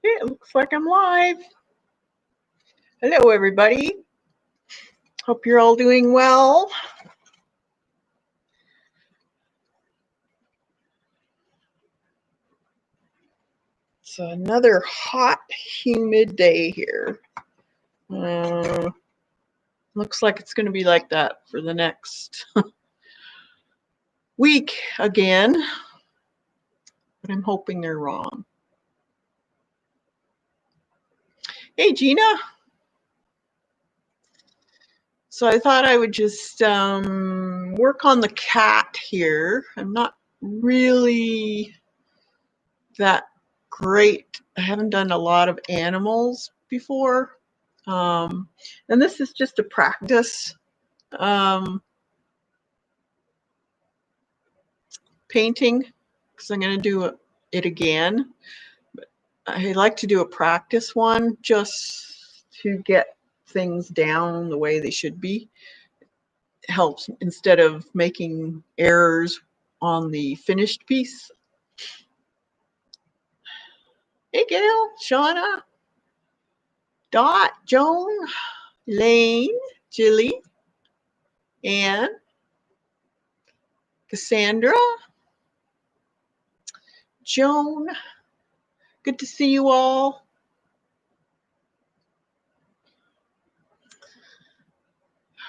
Okay, it looks like I'm live. Hello, everybody. Hope you're all doing well. It's another hot, humid day here. Looks like it's going to be like that for the next week again, but I'm hoping they're wrong. Hey, Gina. So I thought I would just work on the cat here. I'm not really that great. I haven't done a lot of animals before. And this is just a practice painting because I'm going to do it again. But I like to do a practice one just to get things down the way they should be. It helps instead of making errors on the finished piece. Hey, Gail, Shauna, Dot, Joan, Lane, Jilly, Anne, Cassandra, Joan. Good to see you all.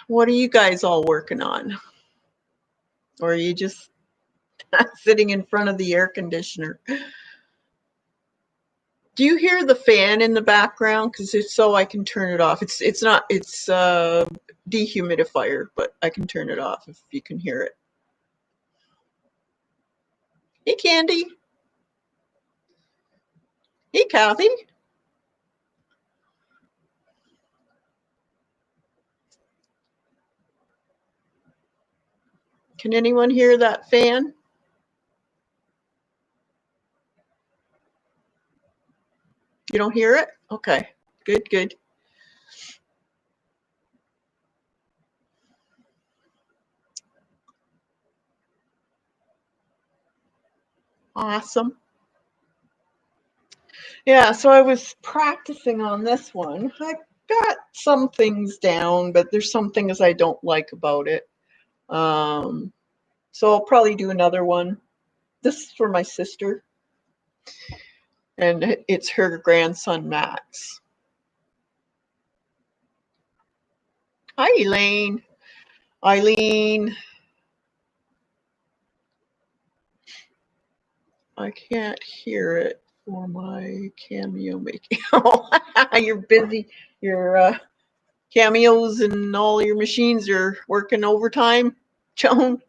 What are you guys all working on? Or are you just sitting in front of the air conditioner? Do you hear the fan in the background? Because if so, I can turn it off. It's dehumidifier, but I can turn it off if you can hear it. Hey, Candy. Hey, Kathy. Can anyone hear that fan? You don't hear it? Okay, good, good. Awesome. Yeah, so I was practicing on this one. I got some things down, but there's some things I don't like about it. So I'll probably do another one. This is for my sister, and it's her grandson, Max. Hi, Elaine. Eileen. I can't hear it for my cameo making. You're busy. Your cameos and all your machines are working overtime, Joan.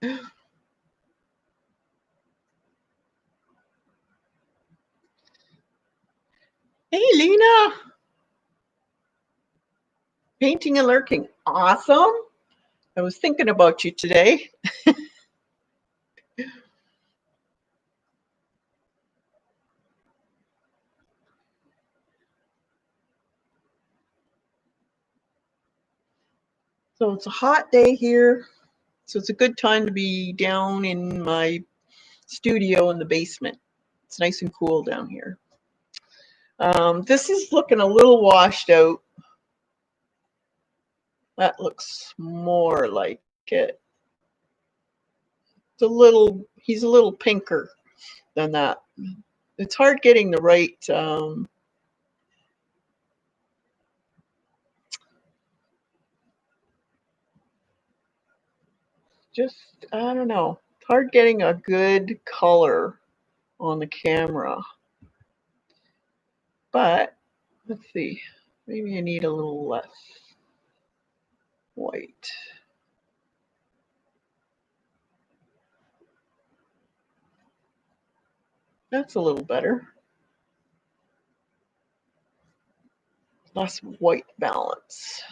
Hey, Lena. Painting and lurking. Awesome. I was thinking about you today. So it's a hot day here. So it's a good time to be down in my studio in the basement. It's nice and cool down here. This is looking a little washed out. That looks more like it. He's a little pinker than that. It's hard getting the right I don't know. It's hard getting a good color on the camera. But let's see. Maybe I need a little less white. That's a little better. Less white balance.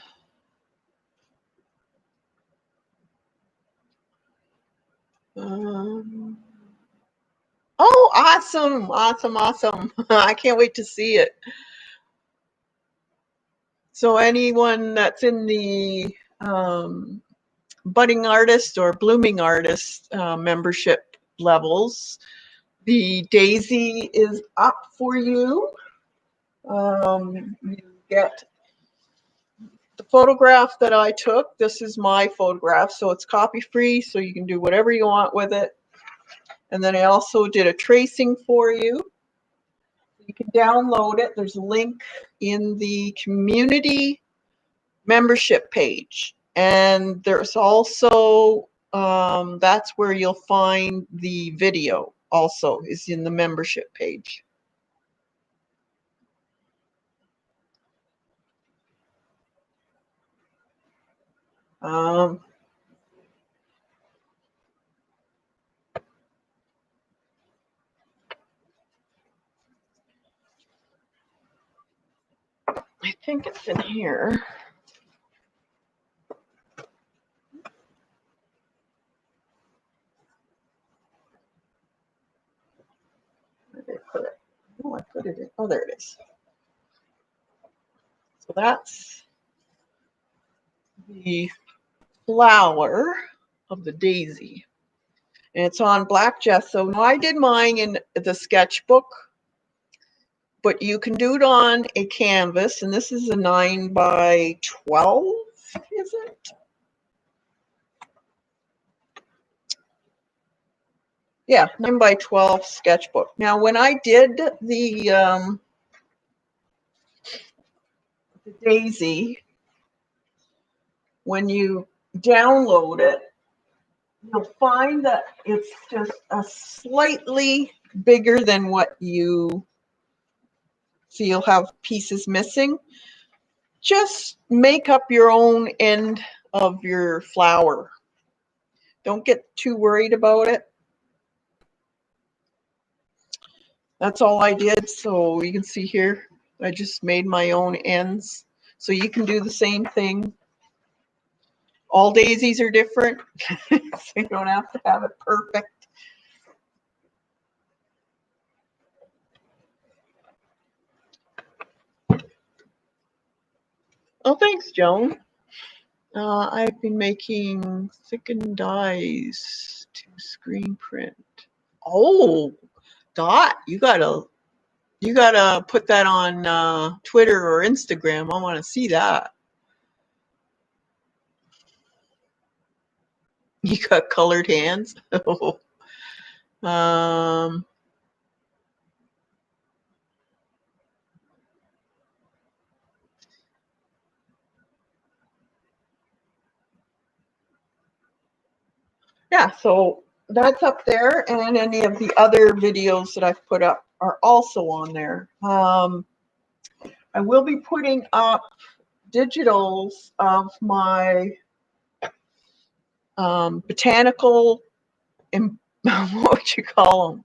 Oh, awesome. Awesome, awesome. I can't wait to see it. So anyone that's in the budding artist or blooming artist membership levels, The daisy is up for you. You get the photograph that I took. This is my photograph, so it's copy free, so you can do whatever you want with it. And then I also did a tracing for you. You can download it. There's a link in the community membership page. And there's also, that's where you'll find the video also, is in the membership page. I think it's in here. Where did I put it? Oh, I put it in. Oh, there it is. So that's the flower of the daisy. And it's on black gesso. Now, I did mine in the sketchbook, but you can do it on a canvas, and this is a 9 by 12, is it? Yeah, 9 by 12 sketchbook. Now, when I did the daisy, when you download it, you'll find that it's just a slightly bigger than what you see. You'll have pieces missing. Just make up your own end of your flower. Don't get too worried about it. That's all I did. So you can see here, I just made my own ends. So you can do the same thing. All daisies are different, so you don't have to have it perfect. Oh, thanks, Joan. I've been making thickened dyes to screen print. Oh, Dot, you gotta put that on Twitter or Instagram. I want to see that. You got colored hands. um, yeah, so that's up there, and any of the other videos that I've put up are also on there. I will be putting up digitals of my botanical, what would you call them?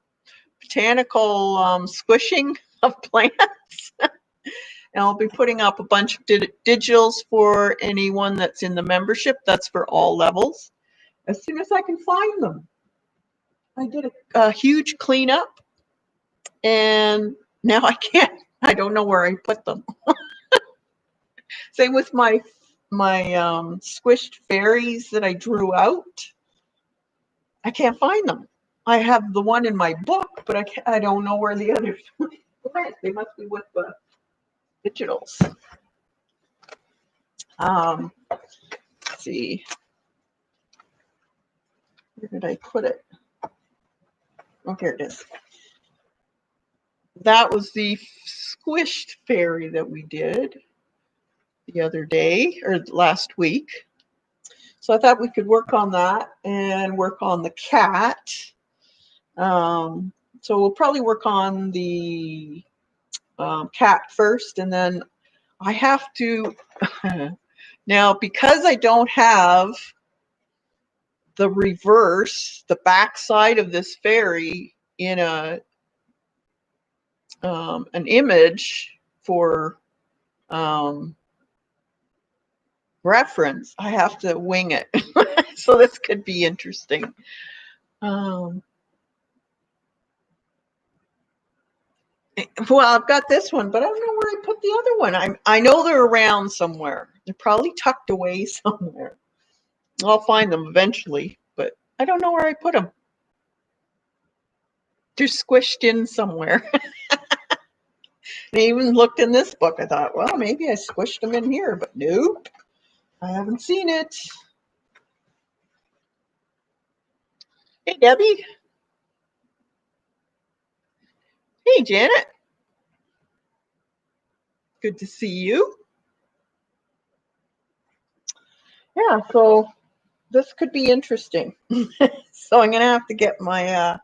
Botanical squishing of plants. And I'll be putting up a bunch of digitals for anyone that's in the membership. That's for all levels. As soon as I can find them. I did a huge cleanup, and now I can't. I don't know where I put them. Same with my squished fairies that I drew out. I can't find them. I have the one in my book, but I don't know where the others went. They must be with the digitals. Let's see. Where did I put it? Oh, here it is. That was the squished fairy that we did the other day, or last week. So I thought we could work on that and work on the cat. So we'll probably work on the cat first, and then I have to, now because I don't have the reverse, the back side of this fairy in an image for reference, I have to wing it. So this could be interesting. Well, I've got this one, but I don't know where I put the other one. I know they're around somewhere. They're probably tucked away somewhere. I'll find them eventually, but I don't know where I put them. They're squished in somewhere. I even looked in this book. I thought, well, maybe I squished them in here, but nope, I haven't seen it. Hey, Debbie. Hey, Janet. Good to see you. Yeah, so this could be interesting. So I'm going to have to get my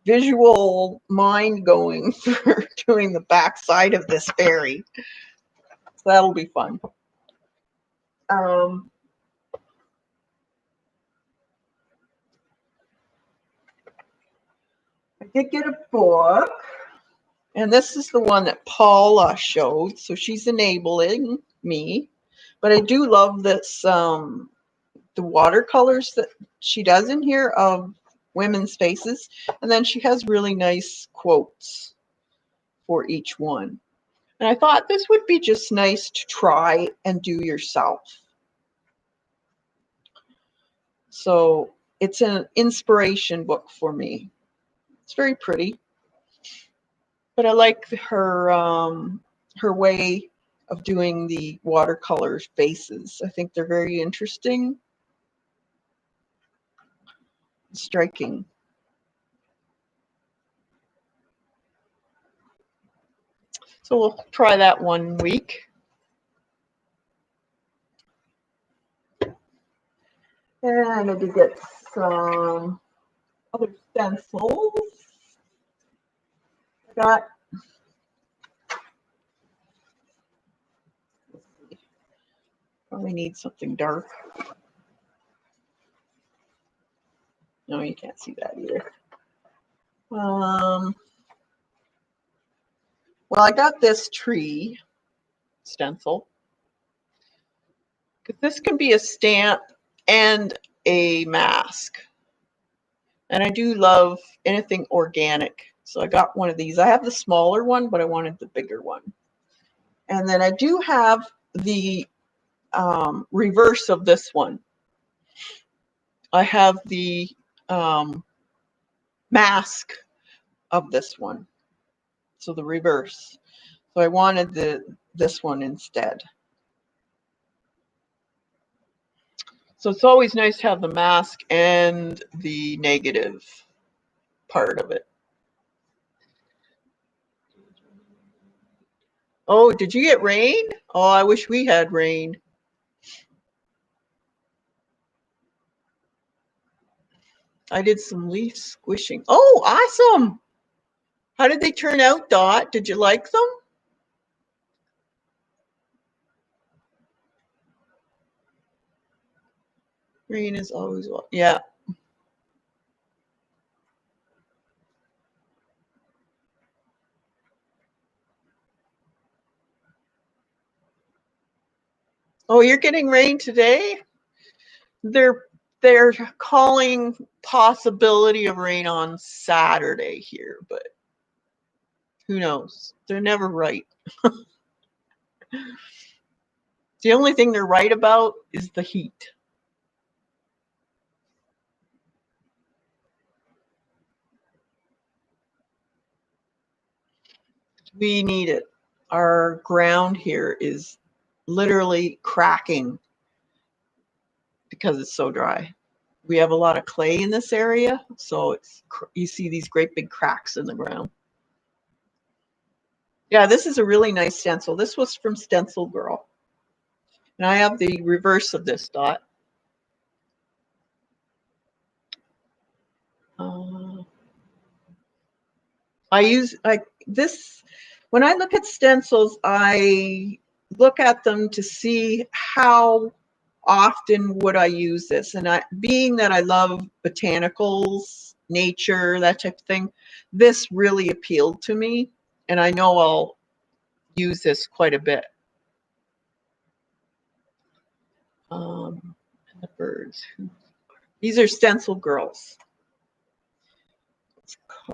visual mind going for doing the back side of this faerie. So that'll be fun. I did get a book, and this is the one that Paula showed, so she's enabling me. But I do love this, the watercolors that she does in here of women's faces, and then she has really nice quotes for each one. And I thought this would be just nice to try and do yourself. So it's an inspiration book for me. It's very pretty, but I like her way of doing the watercolor faces. I think they're very interesting, striking. So we'll try that one week. And I need to get some other stencils. I got, probably need something dark. No, you can't see that either. Well, I got this tree stencil. This can be a stamp and a mask. And I do love anything organic. So I got one of these. I have the smaller one, but I wanted the bigger one. And then I do have the reverse of this one. I have the mask of this one. So the reverse. So I wanted this one instead. So it's always nice to have the mask and the negative part of it. Oh, did you get rain? Oh, I wish we had rain. I did some leaf squishing. Oh, awesome. How did they turn out, Dot? Did you like them? Rain is always well. Yeah. Oh, you're getting rain today? They're calling possibility of rain on Saturday here, but who knows? They're never right. The only thing they're right about is the heat. We need it. Our ground here is literally cracking because it's so dry. We have a lot of clay in this area, so you see these great big cracks in the ground. Yeah, this is a really nice stencil. This was from Stencil Girl. And I have the reverse of this, Dot. I use like this, when I look at stencils, I look at them to see how often would I use this. And being that I love botanicals, nature, that type of thing, this really appealed to me. And I know I'll use this quite a bit. And the birds. These are Stencil Girls.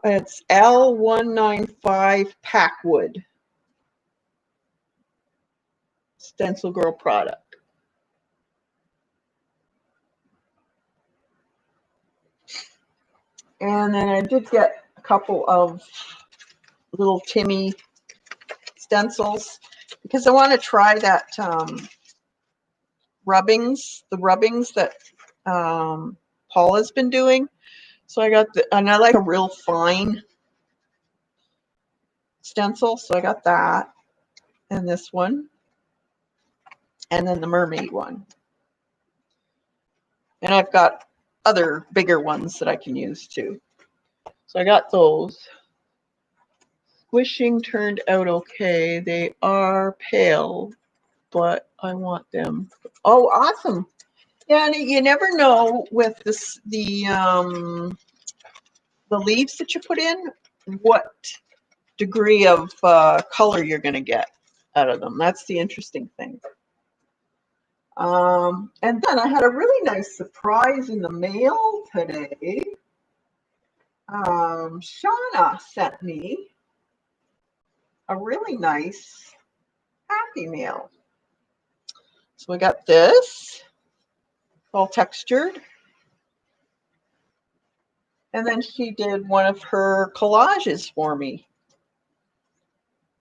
It's L195 Packwood. Stencil Girl product. And then I did get couple of little Timmy stencils because I want to try that the rubbings that Paula's been doing. So I got and I like a real fine stencil, so I got that, and this one, and then the mermaid one. And I've got other bigger ones that I can use too. So I got those. Squishing turned out okay. They are pale, but I want them. Oh, awesome. Yeah, and you never know with this the leaves that you put in what degree of color you're going to get out of them. That's the interesting thing. And then I had a really nice surprise in the mail today. Shauna sent me a really nice happy mail. So we got this, all textured. And then she did one of her collages for me.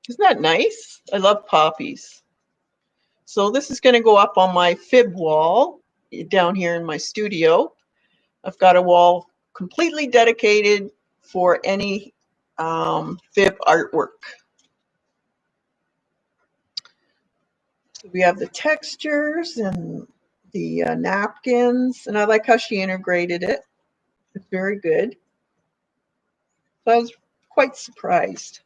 Isn't that nice? I love poppies. So this is going to go up on my fib wall down here in my studio. I've got a wall completely dedicated for any fib artwork. So we have the textures and the napkins, and I like how she integrated it. It's very good. So I was quite surprised.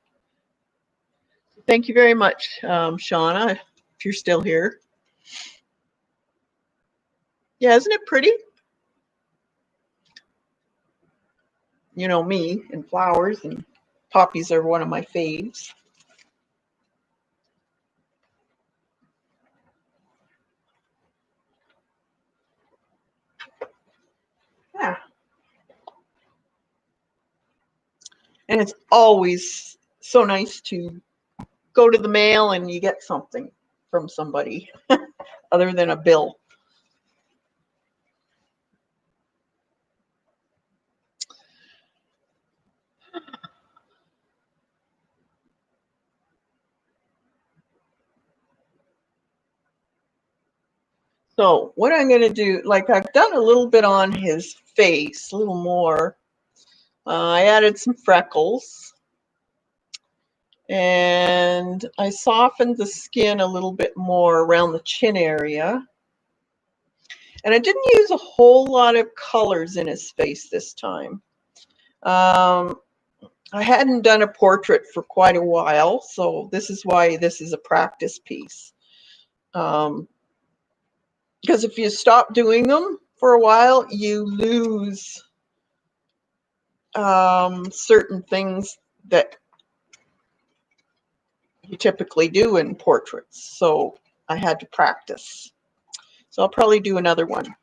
Thank you very much, Shauna, if you're still here. Yeah, isn't it pretty? You know me and flowers, and poppies are one of my faves. Yeah. And it's always so nice to go to the mail and you get something from somebody other than a bill. So what I'm going to do, like I've done a little bit on his face, a little more. I added some freckles. And I softened the skin a little bit more around the chin area. And I didn't use a whole lot of colors in his face this time. I hadn't done a portrait for quite a while, so this is why this is a practice piece. Because if you stop doing them for a while, you lose certain things that you typically do in portraits. So I had to practice. So I'll probably do another one.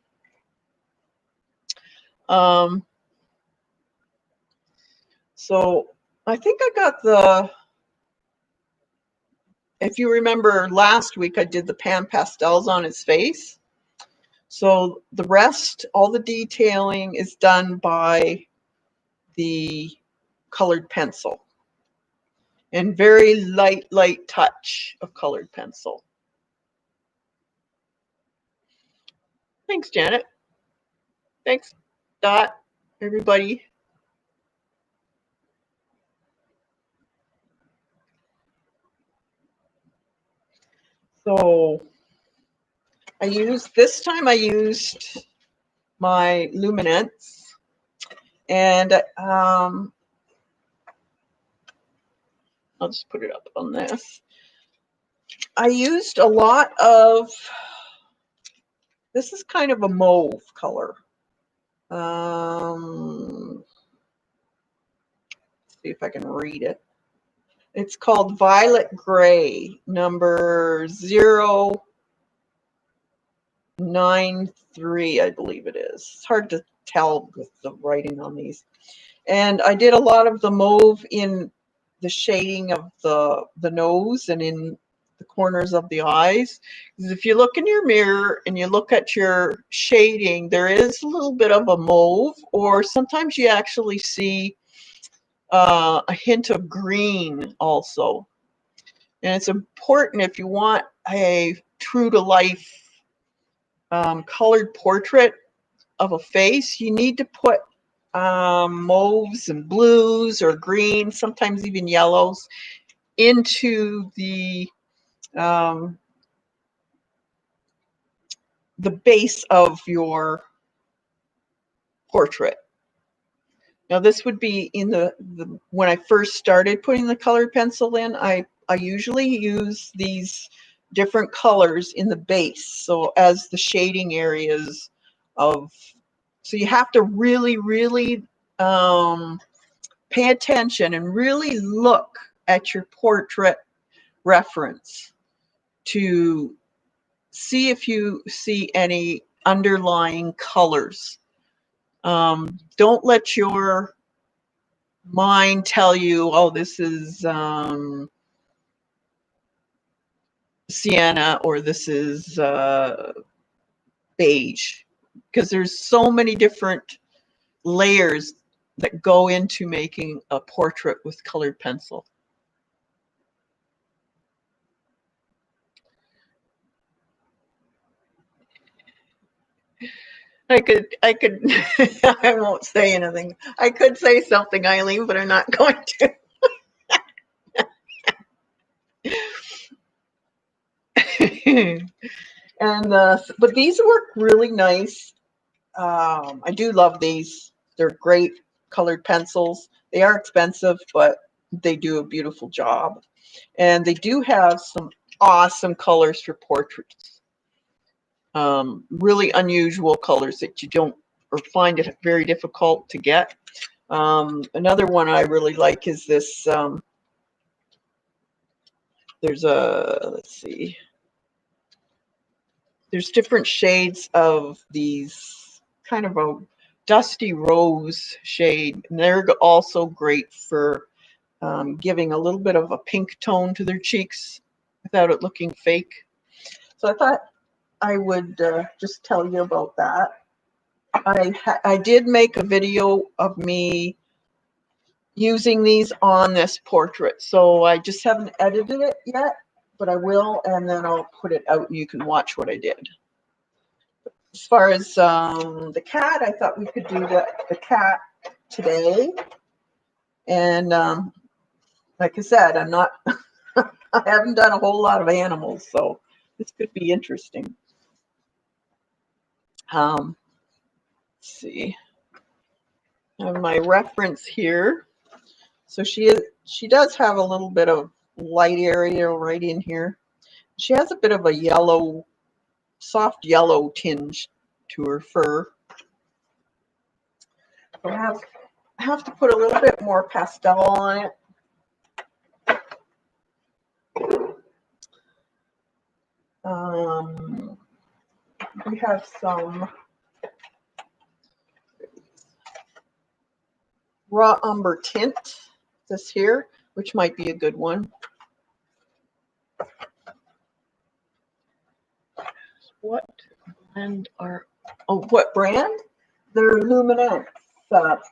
So I think I got the, if you remember last week, I did the pan pastels on his face. So the rest, all the detailing is done by the colored pencil. And very light touch of colored pencil. Thanks, Janet. Thanks, Dot, everybody. So this time I used my luminance, and I'll just put it up on this. I used a lot of, this is kind of a mauve color. See if I can read it. It's called Violet Gray, number 093, I believe it is. It's hard to tell with the writing on these. And I did a lot of the mauve in the shading of the nose and in the corners of the eyes. Because if you look in your mirror and you look at your shading, there is a little bit of a mauve, or sometimes you actually see a hint of green also. And it's important if you want a true to life colored portrait of a face, you need to put mauves and blues or greens, sometimes even yellows, into the base of your portrait. Now this would be in the when I first started putting the colored pencil in, I usually use these different colors in the base, so as the shading areas of, so you have to really, really pay attention and really look at your portrait reference to see if you see any underlying colors. Don't let your mind tell you, oh, this is sienna or this is beige, because there's so many different layers that go into making a portrait with colored pencil. I could, I won't say anything. I could say something, Eileen, but I'm not going to. And but these work really nice. I do love these. They're great colored pencils. They are expensive, but they do a beautiful job. And they do have some awesome colors for portraits. Really unusual colors that you don't, or find it very difficult to get. Another one I really like is this. There's a, let's see. There's different shades of these, kind of a dusty rose shade, and they're also great for giving a little bit of a pink tone to their cheeks without it looking fake. So I thought I would just tell you about that. I did make a video of me using these on this portrait, so I just haven't edited it yet, but I will, and then I'll put it out and you can watch what I did. As far as the cat, I thought we could do the cat today. And like I said, I'm not, I haven't done a whole lot of animals, so this could be interesting. Let's see. I have my reference here. So she does have a little bit of light area right in here. She has a bit of a yellow, soft yellow tinge to her fur. So I have to put a little bit more pastel on it. We have some raw umber tint, this here, which might be a good one. What brand are, oh, what brand? They're Luminance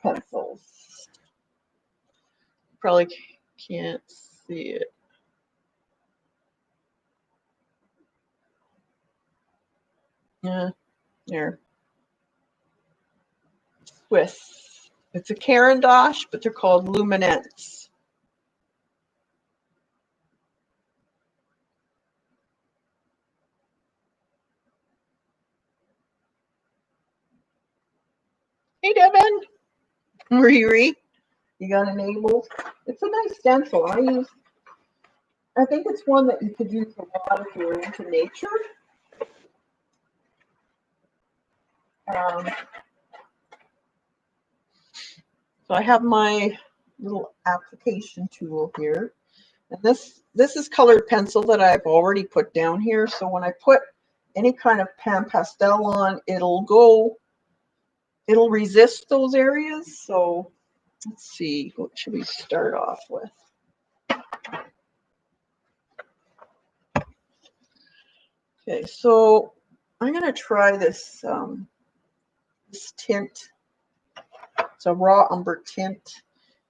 pencils. Probably can't see it. Yeah, there. Swiss. It's a Caran d'Ache, but they're called Luminance. Hey, Devin. Riri, you got enabled. It's a nice stencil. I think it's one that you could use a lot if you're into nature. So I have my little application tool here. And this is colored pencil that I've already put down here. So when I put any kind of pastel on, it'll resist those areas. So let's see, what should we start off with? Okay, so I'm going to try this, this tint. It's a raw umber tint.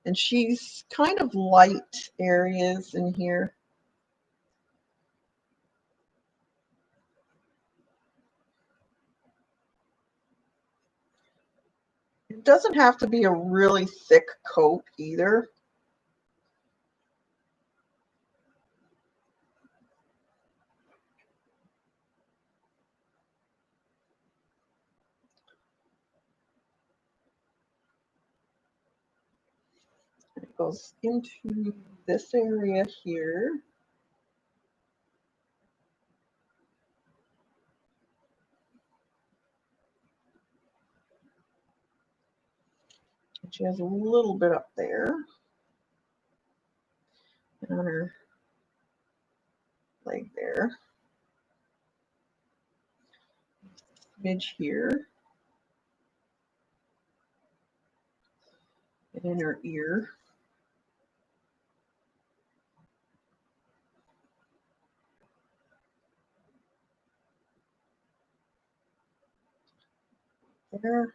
And she's kind of light areas in here. It doesn't have to be a really thick coat either. It goes into this area here. She has a little bit up there. And on her leg there. Midge here. And in her ear. There.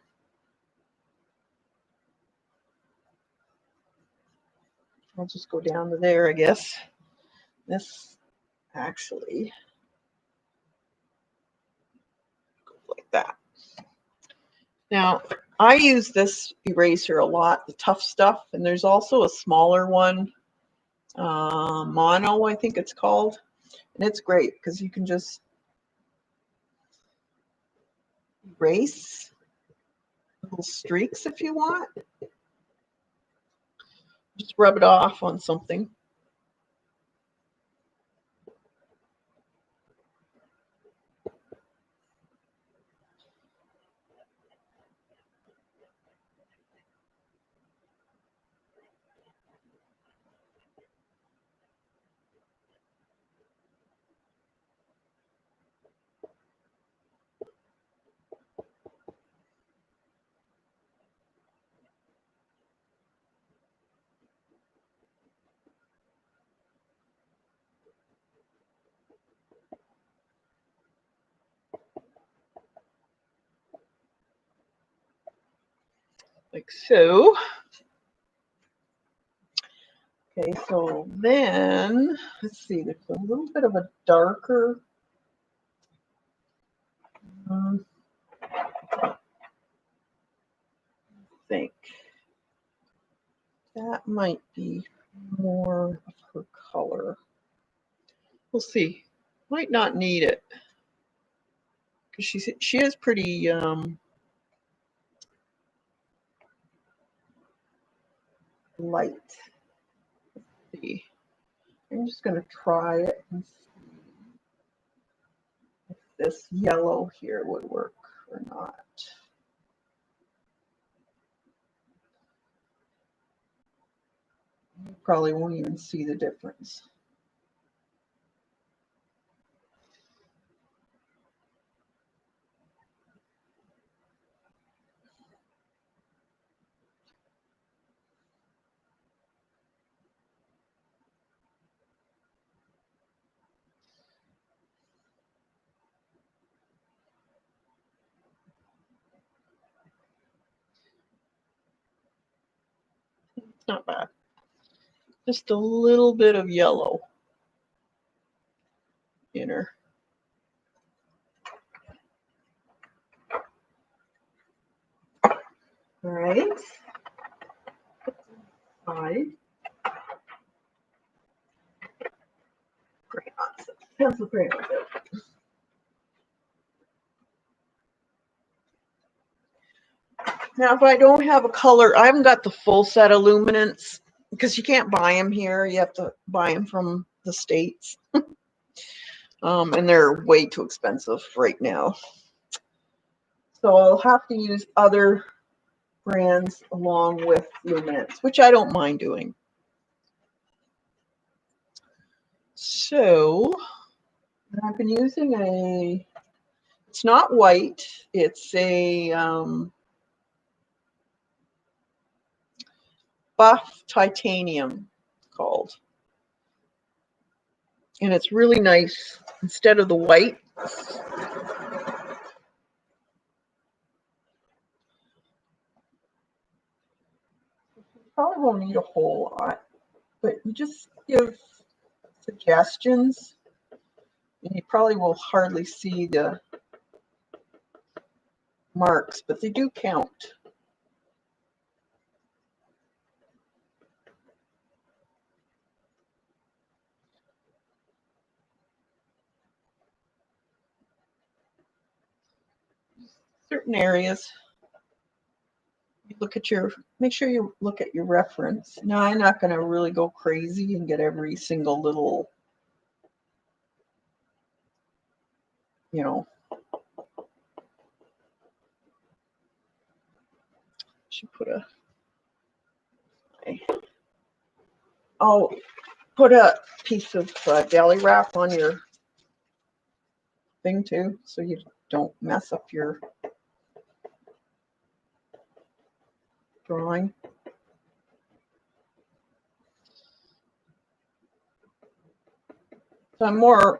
I'll just go down to there, I guess. This actually goes like that. Now, I use this eraser a lot, the tough stuff, and there's also a smaller one, mono, I think it's called, and it's great because you can just erase little streaks if you want. Just rub it off on something. Like so. Okay, so then, let's see, there's a little bit of a darker, I think that might be more of her color. We'll see. Might not need it because she is pretty light. Let's see. I'm just going to try it and see if this yellow here would work or not. You probably won't even see the difference. It's not bad. Just a little bit of yellow in her. All right. Side. Crayons. Pencil crayons. Now, if I don't have a color, I haven't got the full set of luminants because you can't buy them here. You have to buy them from the States. And they're way too expensive right now. So I'll have to use other brands along with luminants, which I don't mind doing. So I've been using it's not white, it's a buff titanium called. And it's really nice. Instead of the white, probably won't need a whole lot, but you just give suggestions, and you probably will hardly see the marks, but they do count. Certain areas, you look at your, make sure you look at your reference. Now, I'm not going to really go crazy and get every single little, you know, should put a, I'll put a piece of deli wrap on your thing too, so you don't mess up your drawing. So I'm more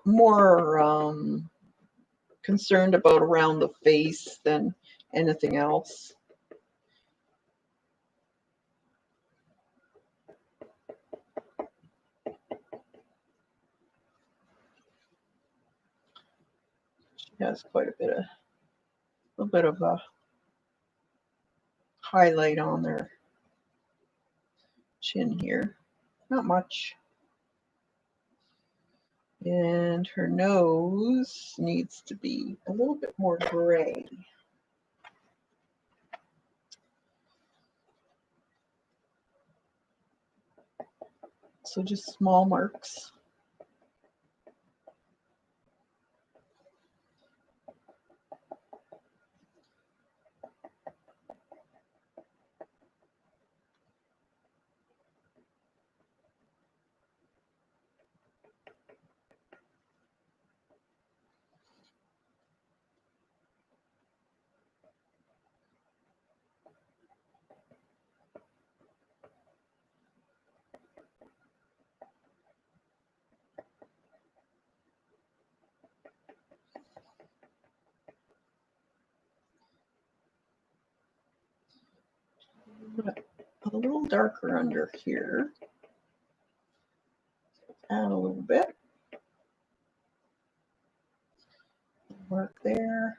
concerned about around the face than anything else. She has quite a little bit of a highlight on their chin here. Not much. And her nose needs to be a little bit more gray. So just small marks. A little darker under here. Add a little bit. Work there.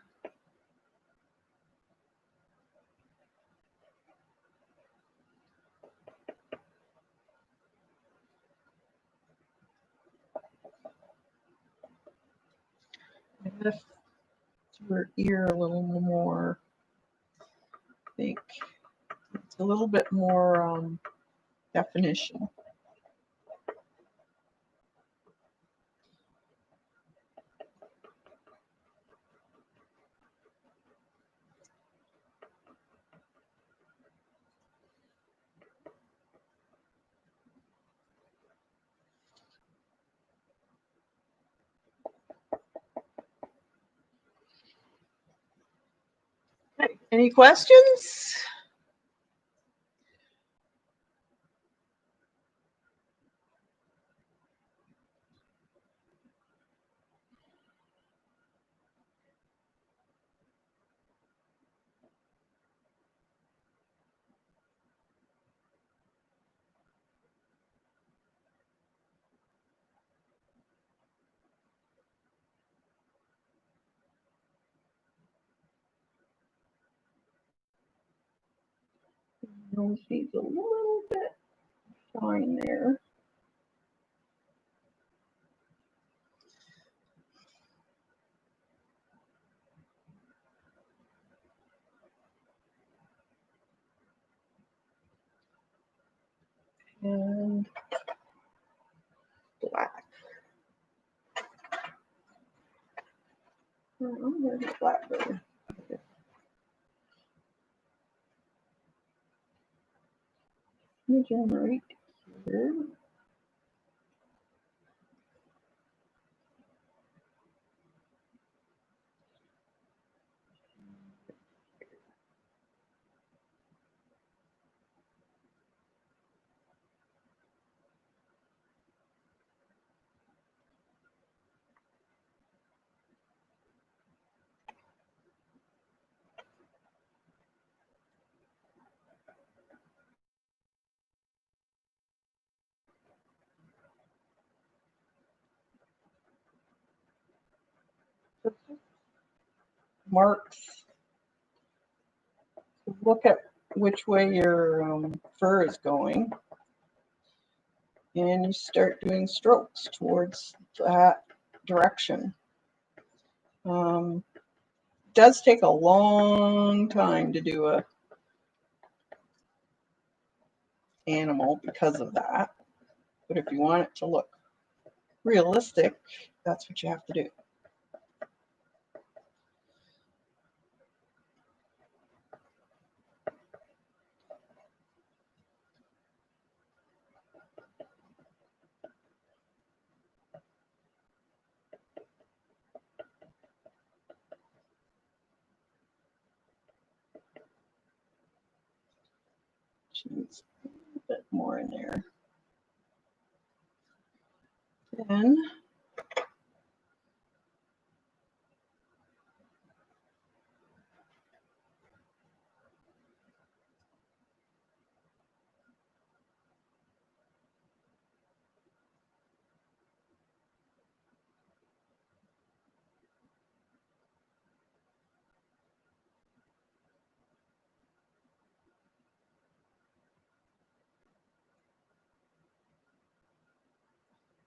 I'm going to do her ear a little more. I think it's a little bit more definition. Okay. Any questions? Nose needs a little bit fine there. And black. Oh, where's the blackberry? Okay. Generate here. marks. Look at which way your fur is going, and you start doing strokes towards that direction. It does take a long time to do a animal because of that, but if you want it to look realistic, that's what you have to do. Needs a little bit more in there. Then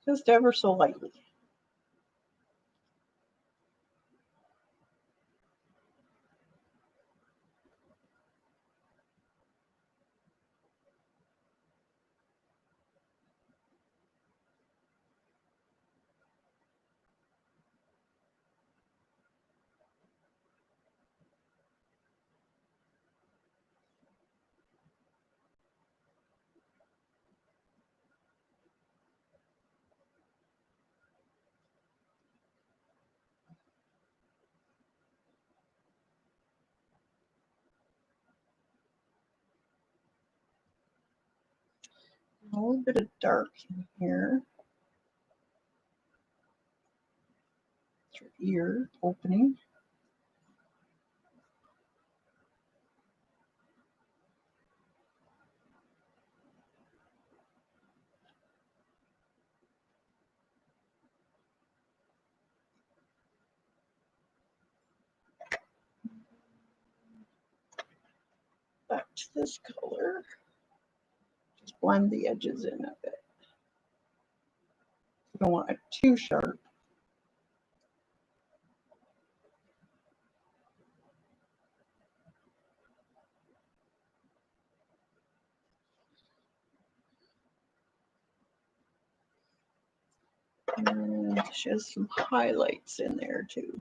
just ever so lightly. A little bit of dark in here. Your ear opening. Back to this color. Just blend the edges in a bit. You don't want it too sharp. And she has some highlights in there too.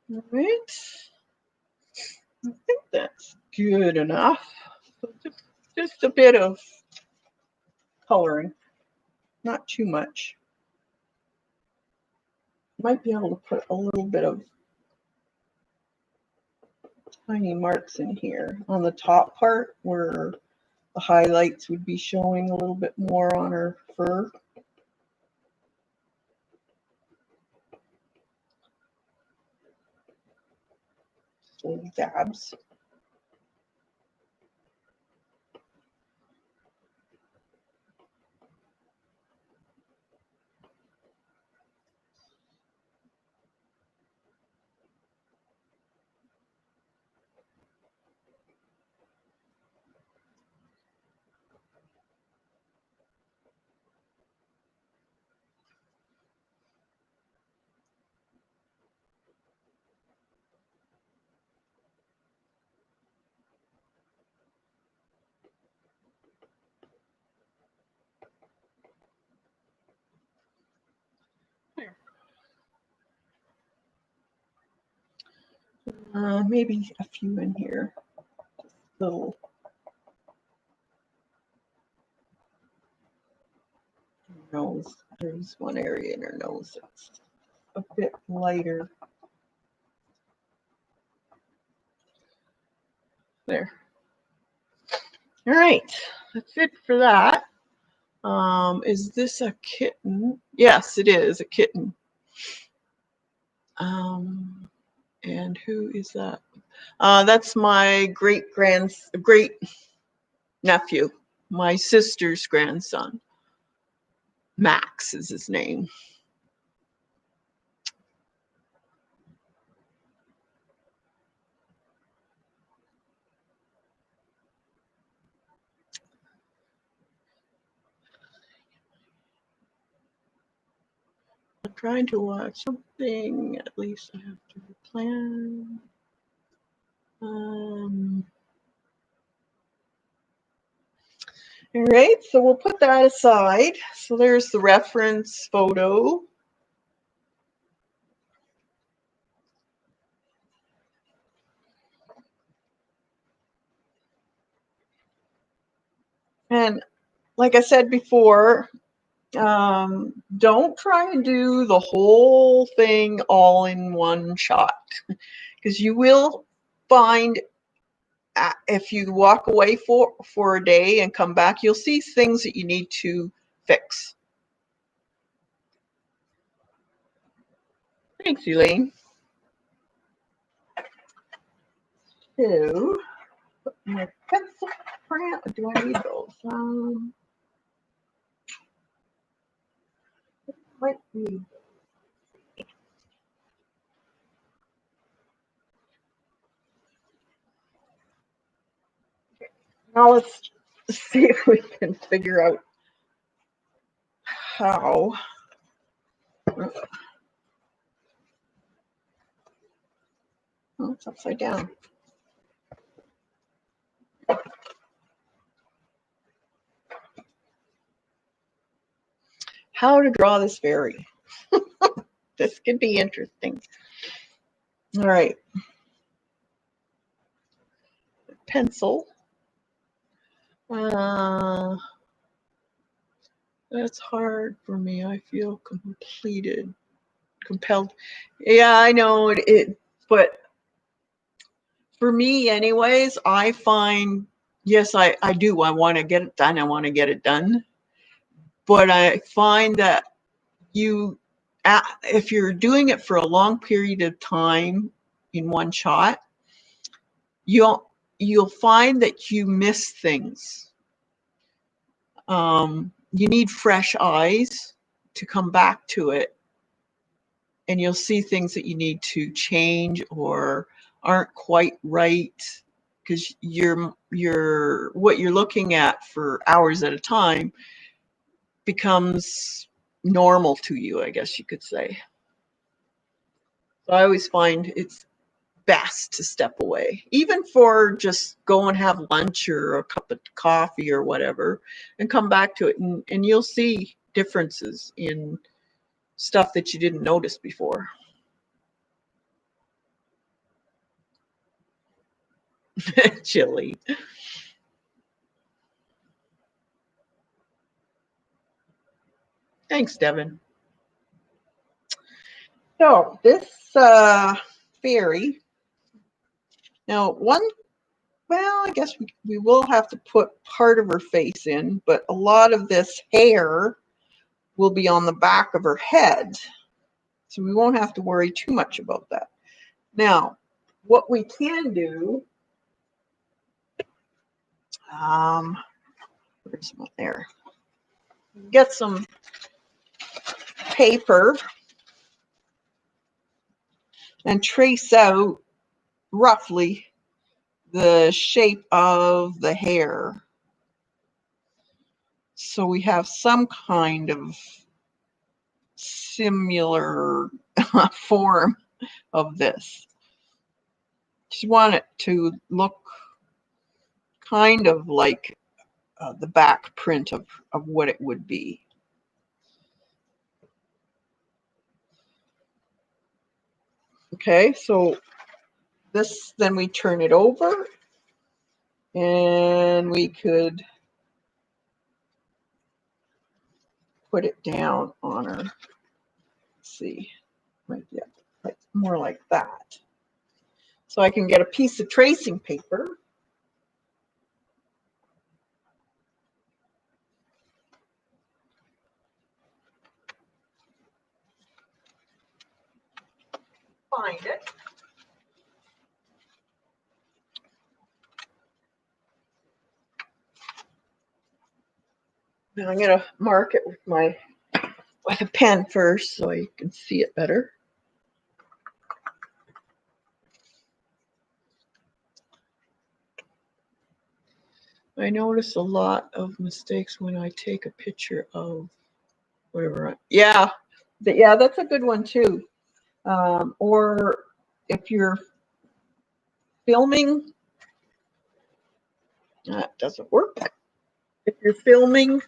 All right. I think that's good enough. So just a bit of coloring, not too much. Might be able to put a little bit of tiny marks in here on the top part where the highlights would be showing a little bit more on her fur. So dabs. Maybe a few in here. Just little nose. There's one area in her nose that's a bit lighter. There. All right, that's it for that. Is this a kitten? Yes, it is a kitten. And who is that? That's my great nephew, my sister's grandson. Max is his name. I'm trying to watch something. At least I have to plan. All right, so we'll put that aside. So there's the reference photo. And like I said before, don't try and do the whole thing all in one shot, because you will find if you walk away for a day and come back, you'll see things that you need to fix. Thanks, Elaine. So, my pencil crayon, do I need those? Might need. Now let's see if we can figure out how. Oh, it's upside down. How to draw this fairy. This could be interesting. All right. Pencil. That's hard for me. I feel compelled. Yeah, I know but for me anyways, I find, yes, I do. I want to get it done. I want to get it done. But I find that if you're doing it for a long period of time in one shot, you'll find that you miss things. You need fresh eyes to come back to it, and you'll see things that you need to change or aren't quite right, because what you're looking at for hours at a time becomes normal to you, I guess you could say. So I always find it's best to step away, even for just go and have lunch or a cup of coffee or whatever, and come back to it, and you'll see differences in stuff that you didn't notice before. Chili. Thanks, Devin. So this fairy, now I guess we will have to put part of her face in, but a lot of this hair will be on the back of her head. So we won't have to worry too much about that. Now, what we can do, where's my there? Get some paper and trace out roughly the shape of the hair, so we have some kind of similar form of this. Just want it to look kind of like the back print of what it would be. Okay, so this, then we turn it over and we could put it down on her. Let's see, might be more like that. So I can get a piece of tracing paper. find it. Now I'm going to mark it with a pen first so you can see it better. I notice a lot of mistakes when I take a picture of whatever. Yeah, that's a good one too. Or if you're filming, that doesn't work. If you're filming,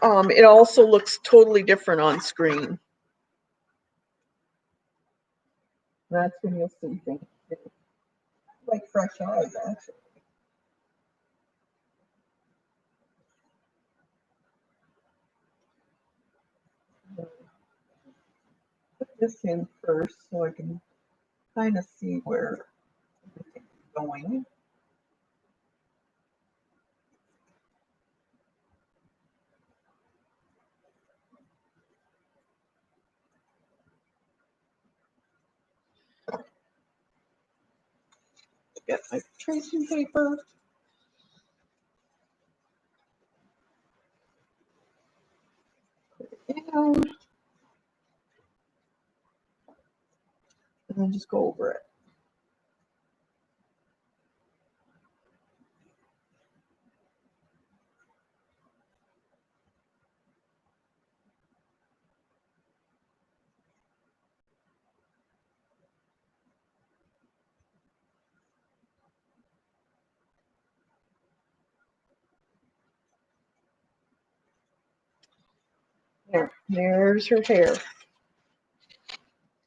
it also looks totally different on screen. That's when you'll see things like fresh eyes, actually. Put this in first so I can kind of see where everything's going. Get my tracing paper. Put it down. And then just go over it. There's her hair.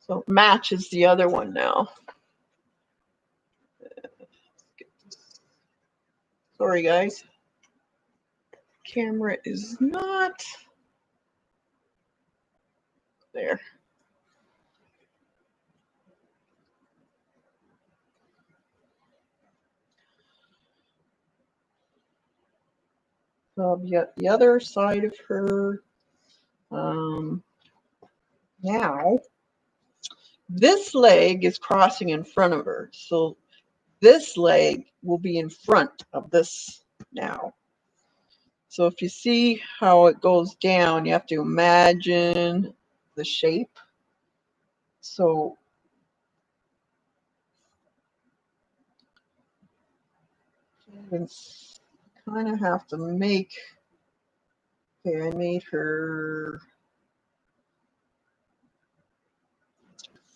So it matches the other one now. Sorry, guys. Camera is not there. So the other side of her. Now, this leg is crossing in front of her. So this leg will be in front of this now. So if you see how it goes down, you have to imagine the shape. So you kind of have to make, okay, I made her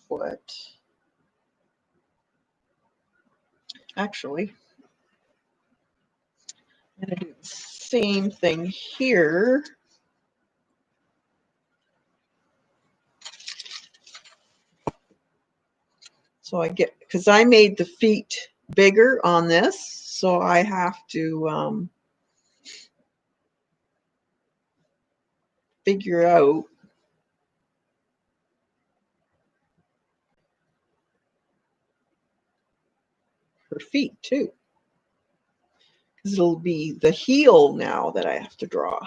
foot. Actually, I'm going to do the same thing here. So I get, because I made the feet bigger on this, so I have to figure out her feet too. Because it'll be the heel now that I have to draw.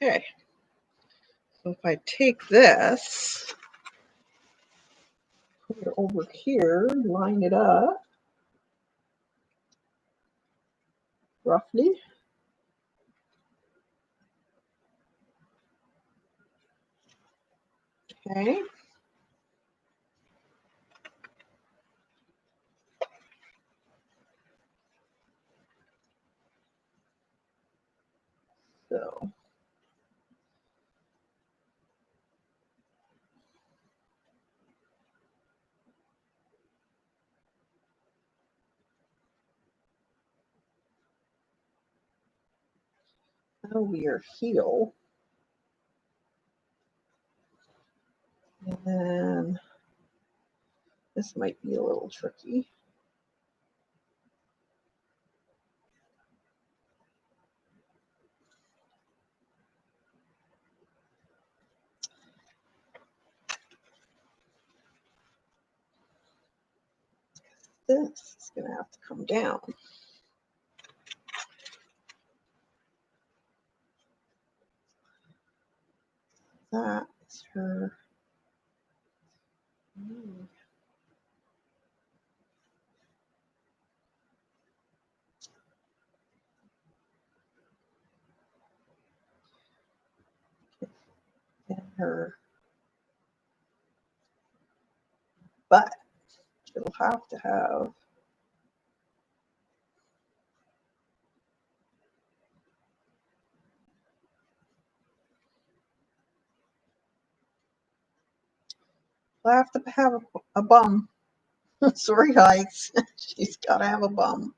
Okay. So if I take this, put it over here, line it up roughly. Okay. So that'll be your heel. And then this might be a little tricky. This is going to have to come down. That's her. And her butt. She'll have to have a bum. Sorry, guys. She's got to have a bum.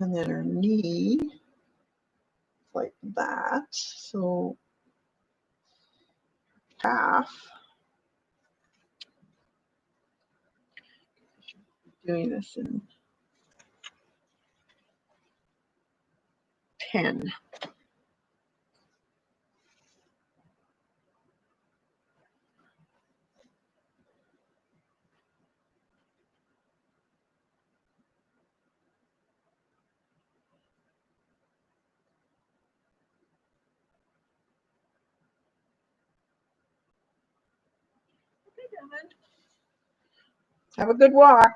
And then her knee, like that. So calf. Doing this in 10. Have a good walk.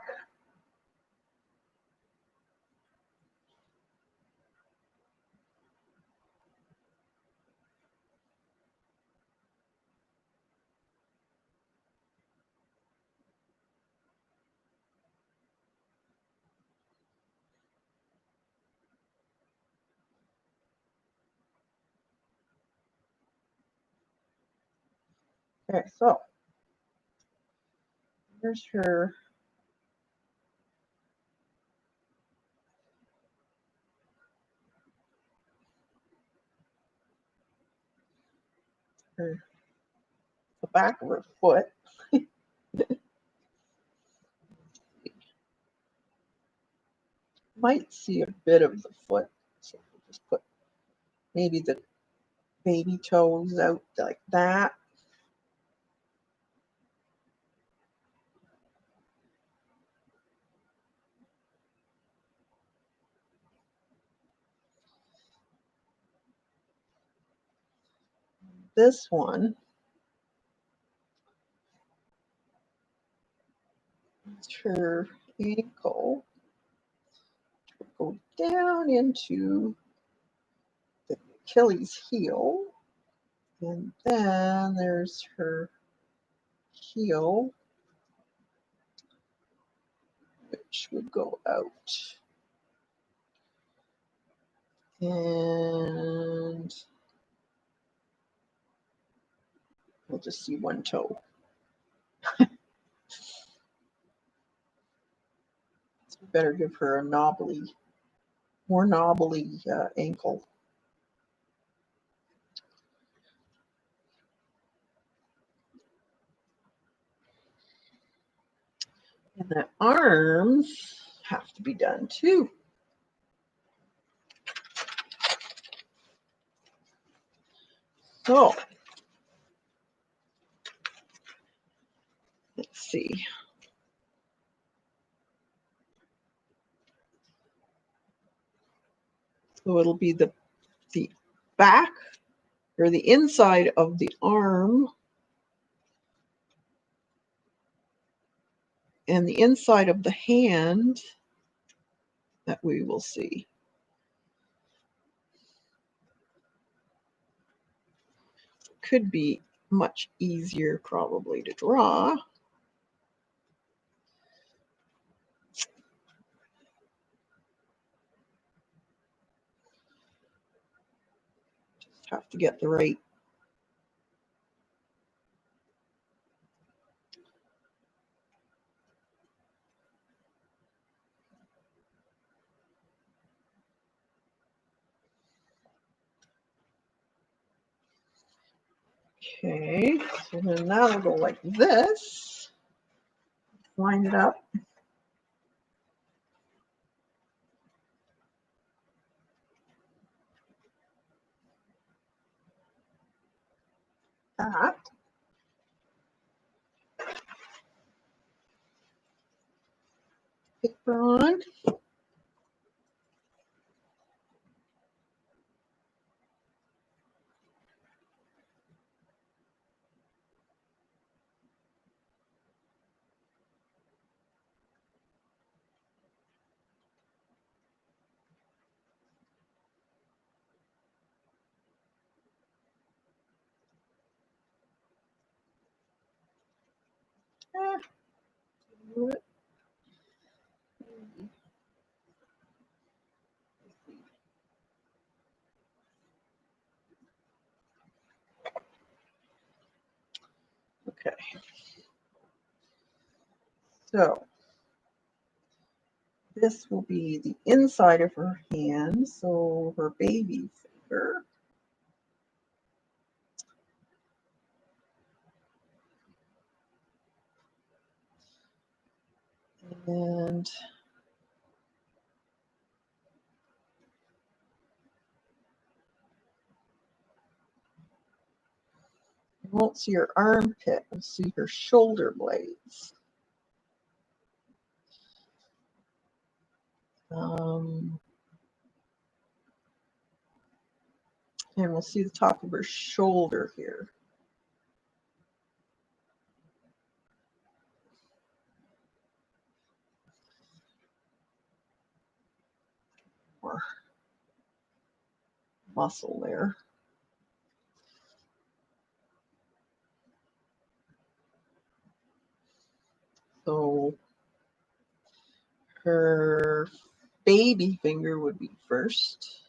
Okay, so here's her the back of her foot. Might see a bit of the foot, so we'll just put maybe the baby toes out like that. This one is her ankle. We'll go down into the Achilles heel, and then there's her heel, which would go out. And we'll just see one toe. So we better give her a more knobbly ankle. And the arms have to be done too. So let's see. So it'll be the back or the inside of the arm and the inside of the hand that we will see. Could be much easier probably to draw. Just have to get the right Okay, so then that'll go like this. Line it up. That. Paper on. Ah, okay, so this will be the inside of her hand, so her baby finger. And you won't see her armpit, you'll see her shoulder blades. And we'll see the top of her shoulder here. More muscle there. So her baby finger would be first,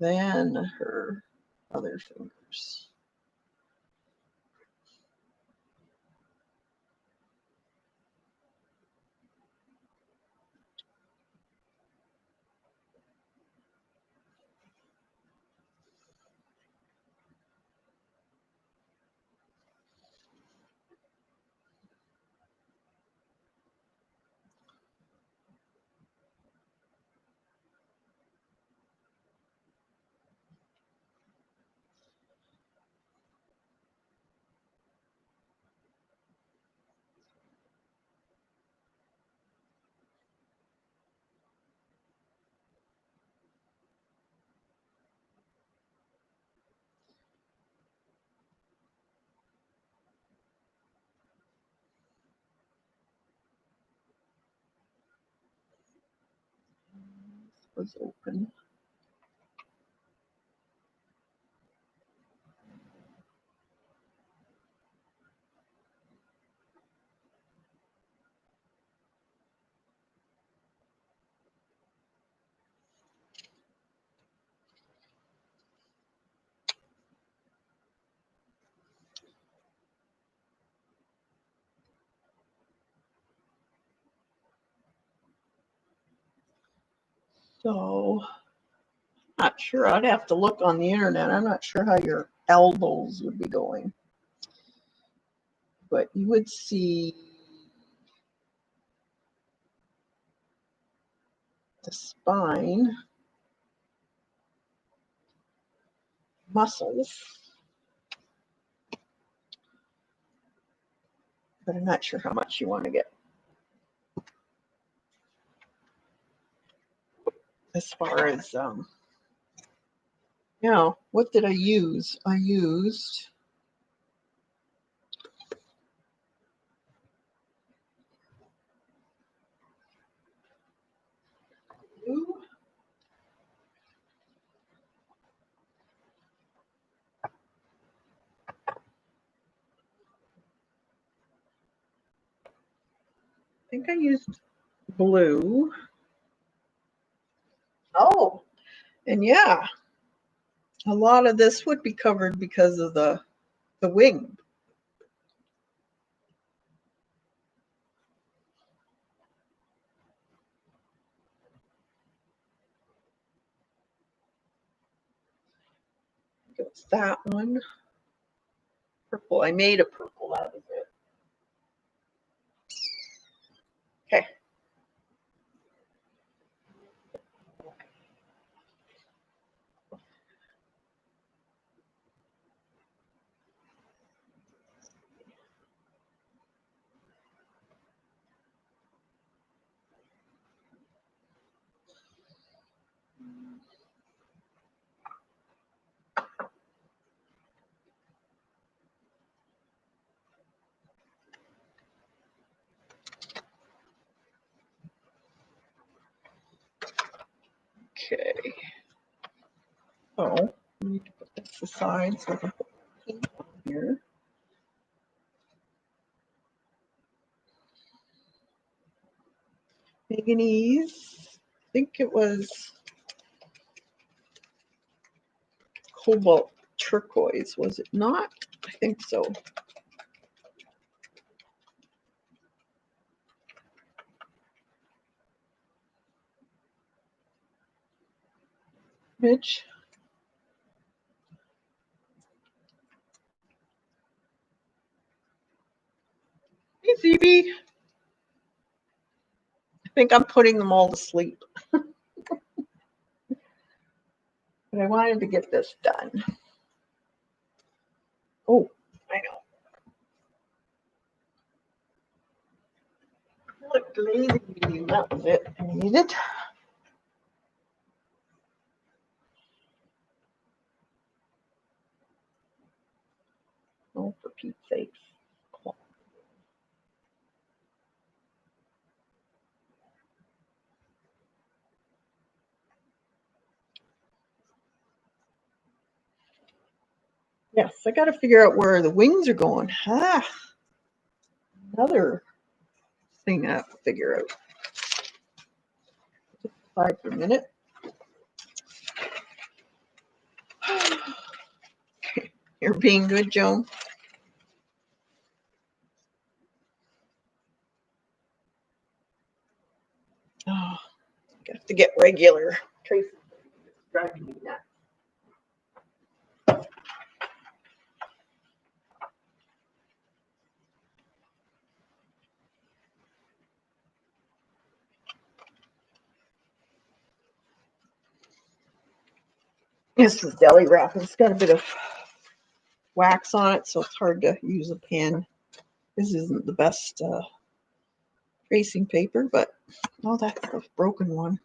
then her other fingers. Was open. So, not sure. I'd have to look on the internet. I'm not sure how your elbows would be going. But you would see the spine muscles, but I'm not sure how much you want to get as far as now. What did I use? I used blue. I think I used blue. Oh, and yeah, a lot of this would be covered because of the wing. It was that one. purple. I made a purple, that was it. Okay. Okay. So I need to put this aside so I can put pink on here. Manganese. I think it was cobalt turquoise, was it not? I think so. Mitch. Hey, Phoebe. I think I'm putting them all to sleep. But I wanted to get this done. Oh, I know. Look, lazy. That was it. I needed. Oh, for Pete's sake. Yes, I got to figure out where the wings are going. Ah, another thing I have to figure out. Just aside for a minute. You're being good, Joan. Oh, I have to get regular. Tracy is driving me nuts. This is deli wrap. It's got a bit of wax on it, so it's hard to use a pen. This isn't the best tracing paper, but oh, that's the broken one.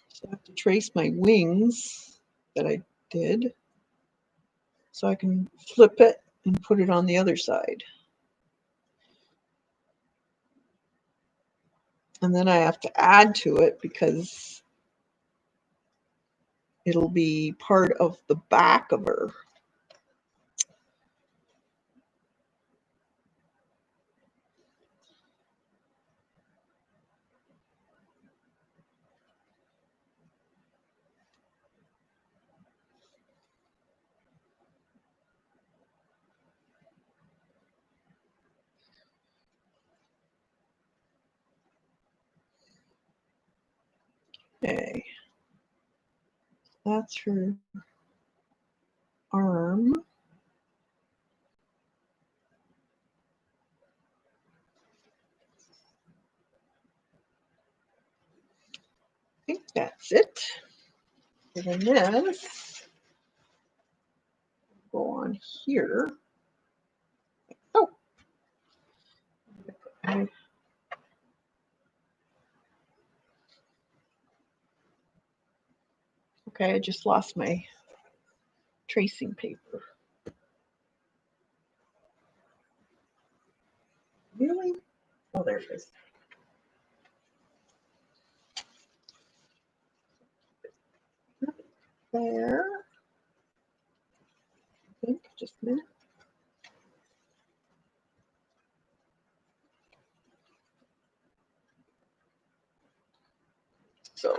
So I have to trace my wings that I did so I can flip it and put it on the other side. And then I have to add to it because it'll be part of the back of her. Okay. That's her arm. I think that's it. And then this go on here. Oh, okay, I just lost my tracing paper. Really? Oh, there it is. There. I think, just a minute. So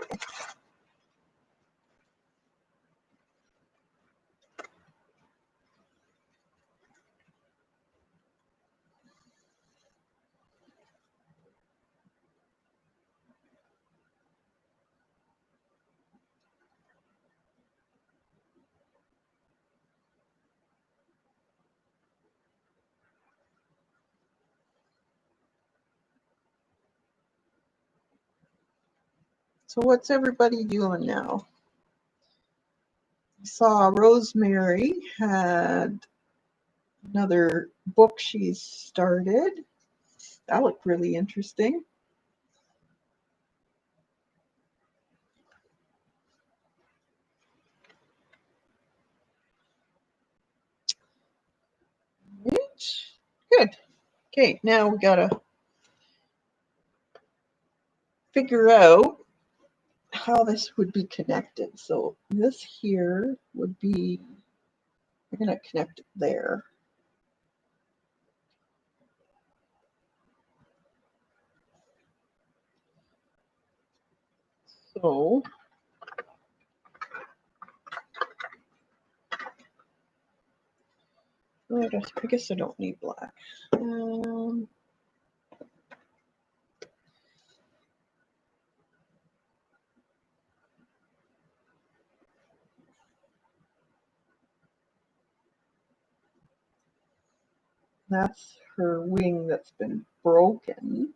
So what's everybody doing now? I saw Rosemary had another book she's started. That looked really interesting. Right. Good. Okay, now we gotta figure out how this would be connected. So this here would be, we're gonna connect it there. So I guess I don't need black. That's her wing that's been broken.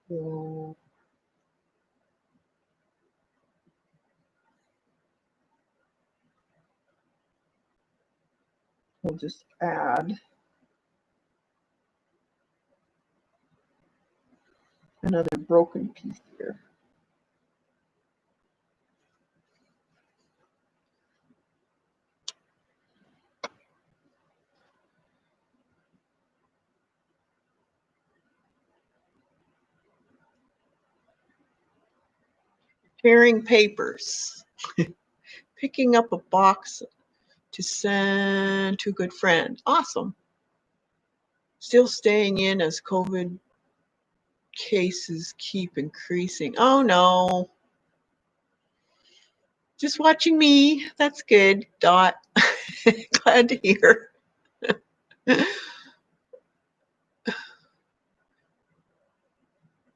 So we'll just add another broken piece here. Tearing papers. Picking up a box to send to a good friend. Awesome. Still staying in as COVID cases keep increasing. Oh no. Just watching me. That's good. Dot. Glad to hear.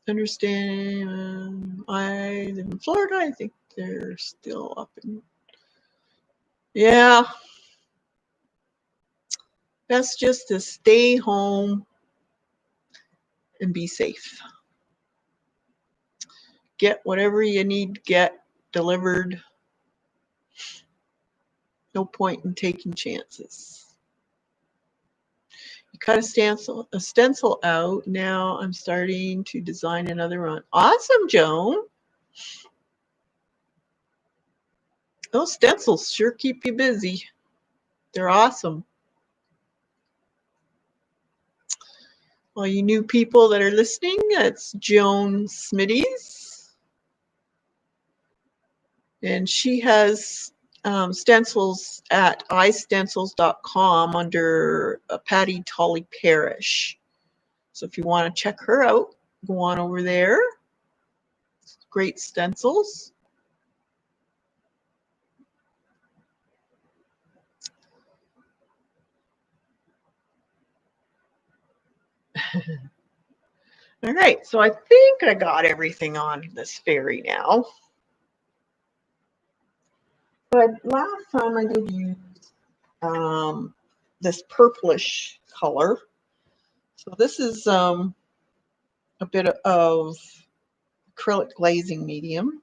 Understand. I live in Florida. I think they're still up in. Yeah. Best just to stay home and be safe. Get whatever you need to get delivered. No point in taking chances. You cut a stencil out. Now I'm starting to design another one. Awesome, Joan. Those stencils sure keep you busy. They're awesome. All you new people that are listening, that's Joan Smitty's. And she has stencils at istencils.com under Patty Tully Parrish. So if you want to check her out, go on over there. Great stencils. All right, so I think I got everything on this faerie now. But last time I did use this purplish color. So this is a bit of acrylic glazing medium.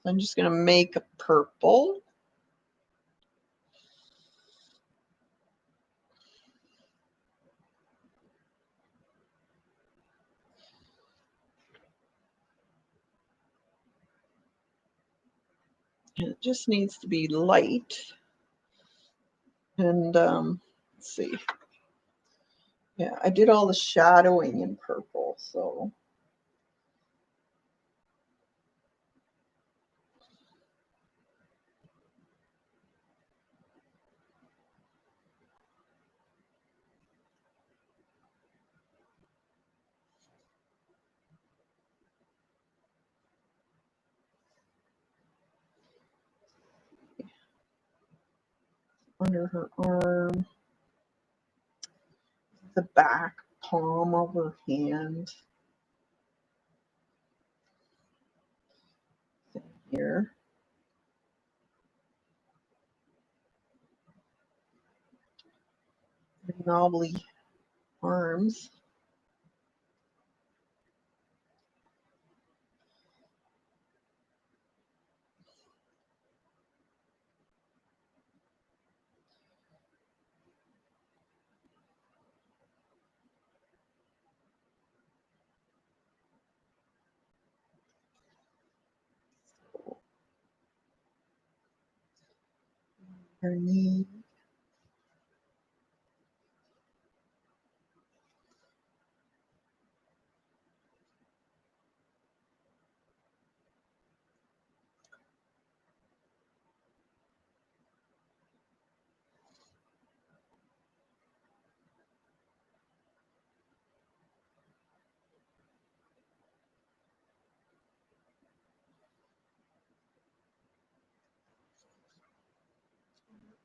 I'm just going to make a purple. And it just needs to be light. And let's see. Yeah, I did all the shadowing in purple, so. Under her arm, the back palm of her hand. here. Knobbly arms. Her knee.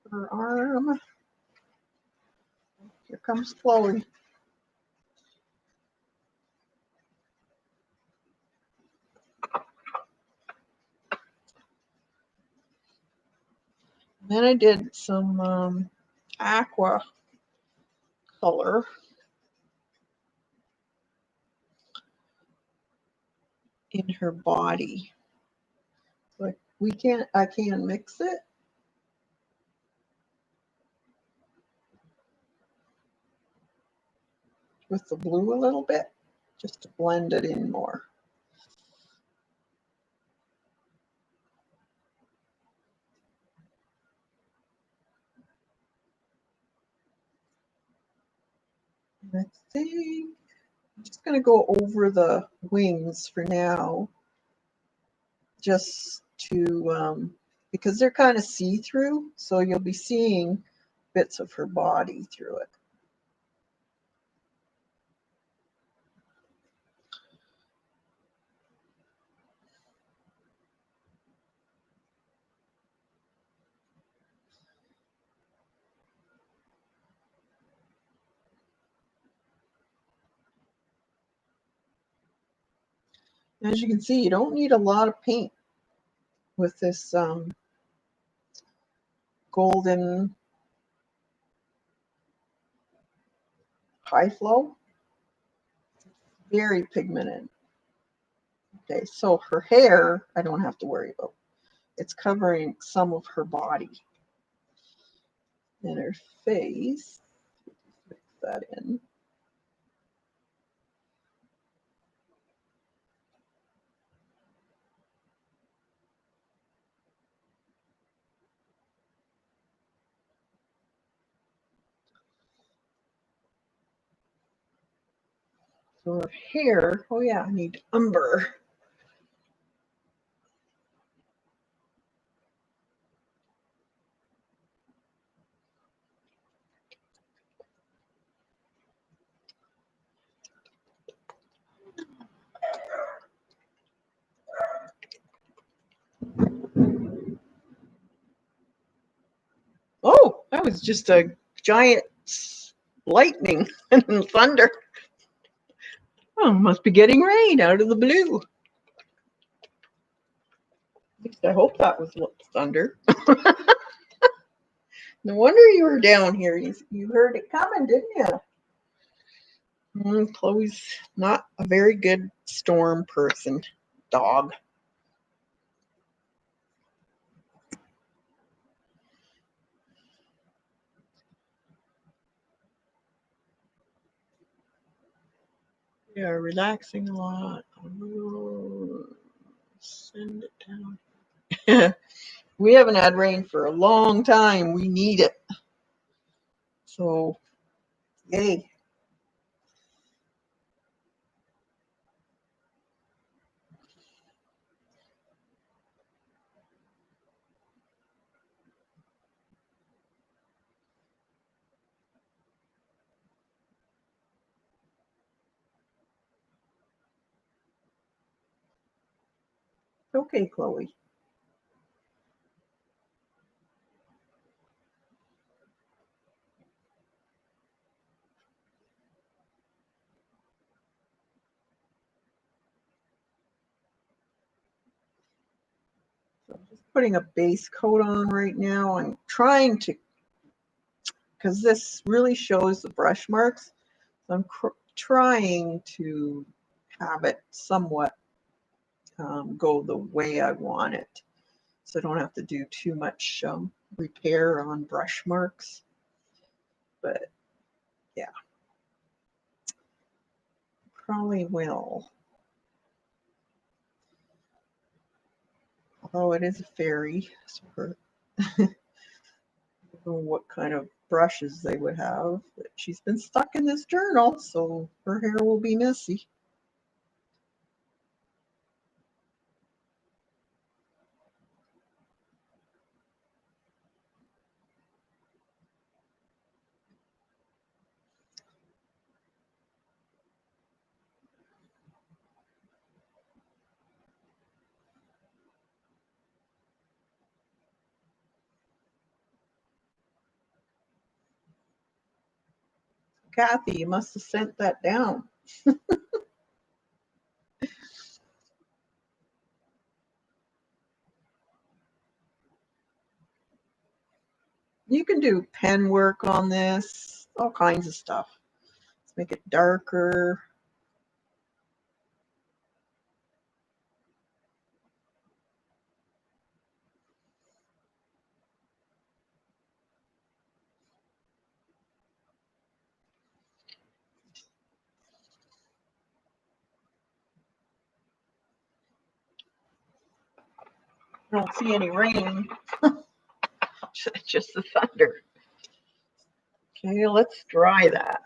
Her arm. Here comes Chloe. Then I did some aqua color in her body. Like I can mix it with the blue a little bit just to blend it in more. And I think I'm just going to go over the wings for now, just to, because they're kind of see-through, so you'll be seeing bits of her body through it. As you can see, you don't need a lot of paint with this golden high flow. Very pigmented. Okay, so her hair, I don't have to worry about. It's covering some of her body. And her face, mix that in. So her hair, oh yeah, I need umber. Oh, that was just a giant lightning and thunder. Oh, must be getting rain out of the blue. At least I hope that was thunder. No wonder you were down here. You heard it coming, didn't you? Chloe's not a very good storm person. Dog. Yeah, relaxing a lot. Oh, send it down. We haven't had rain for a long time. We need it. So, yay. Okay, Chloe. Putting a base coat on right now. I'm trying to, because this really shows the brush marks. So I'm trying to have it somewhat go the way I want it. So I don't have to do too much repair on brush marks. But yeah, probably will. Although it is a fairy, so I don't know what kind of brushes they would have. But she's been stuck in this journal, so her hair will be messy. Kathy, you must have sent that down. You can do pen work on this, all kinds of stuff. Let's make it darker. I don't see any rain, just the thunder. Okay, let's dry that.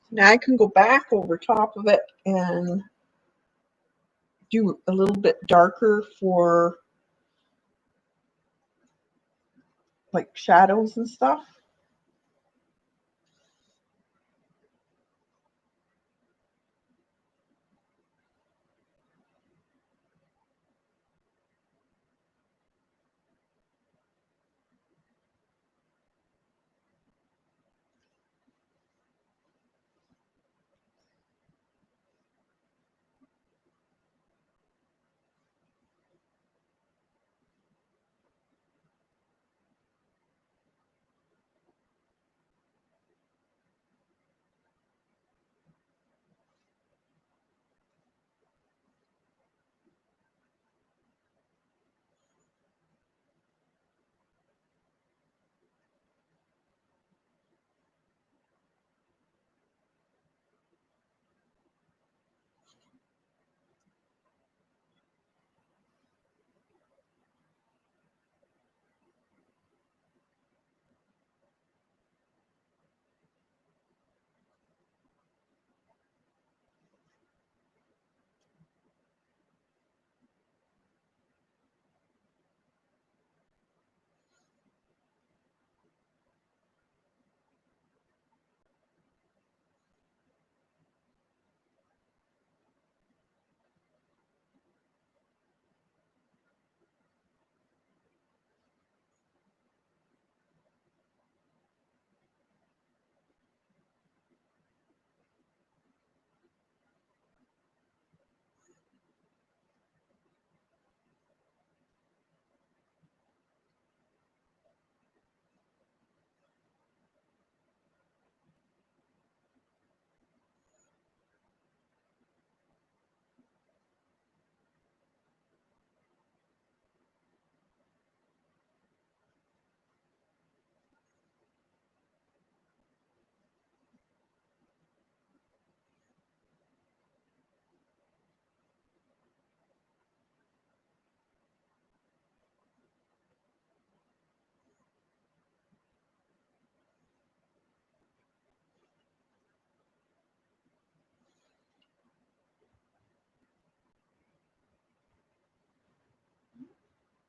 Now I can go back over top of it and do a little bit darker for like shadows and stuff.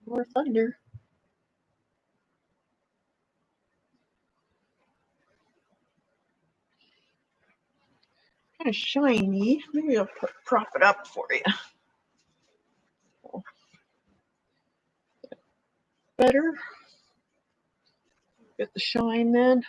More thunder. Kind of shiny. Maybe I'll prop it up for you. Better. Get the shine then.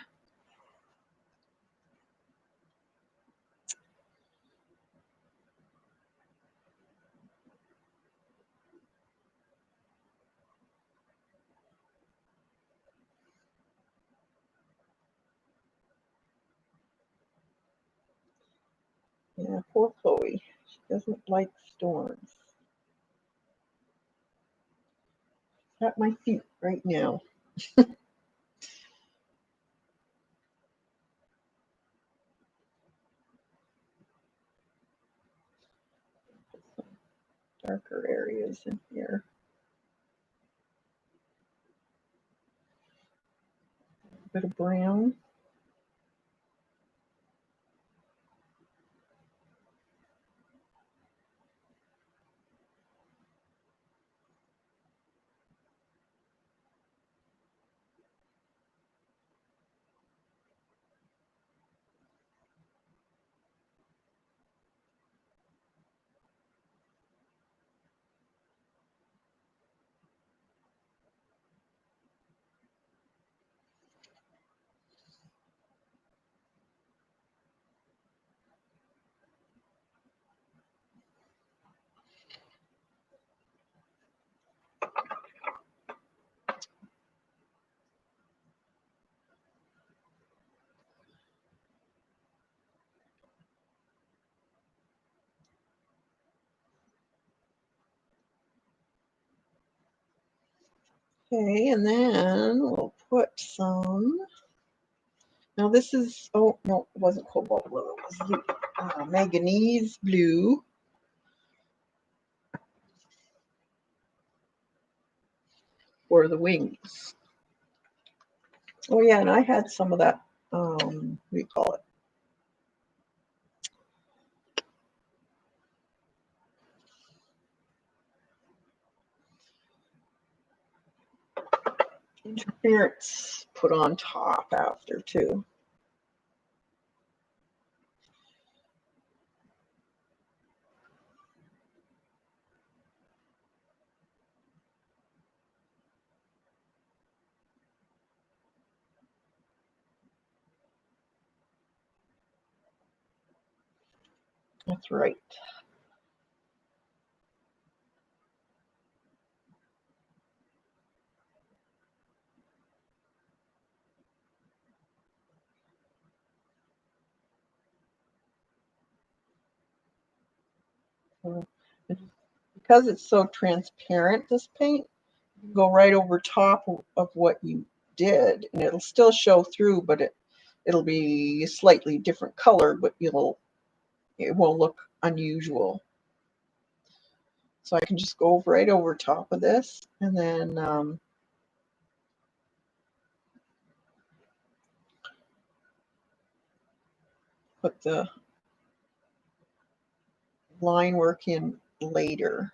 Yeah, poor Chloe. She doesn't like storms. At my feet right now. Darker areas in here. A bit of brown. Okay, and then we'll put some. Now this is, oh no, it wasn't cobalt blue, it was manganese blue. For the wings. Oh yeah, and I had some of that, what do you call it? Interference put on top after too. That's right. Because it's so transparent, this paint, you can go right over top of what you did, and it'll still show through, but it'll be a slightly different color, but it won't look unusual. So I can just go right over top of this, and then put the line work in later.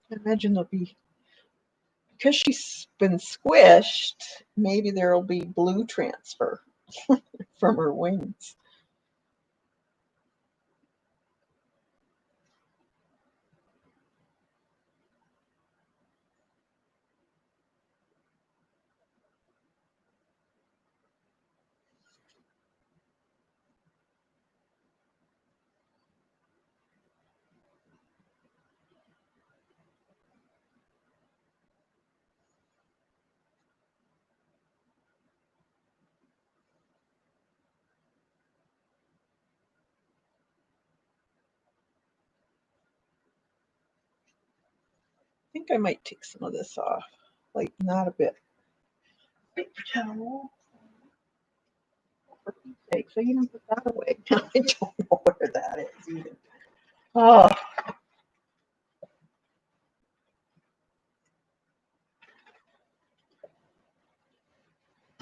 I imagine there'll be, because she's been squished, maybe there'll be blue transfer from her wings. I think I might take some of this off, lighten that a bit. Paper towel. For Pete's sakes, I even put that away. I don't know where that is even. Oh,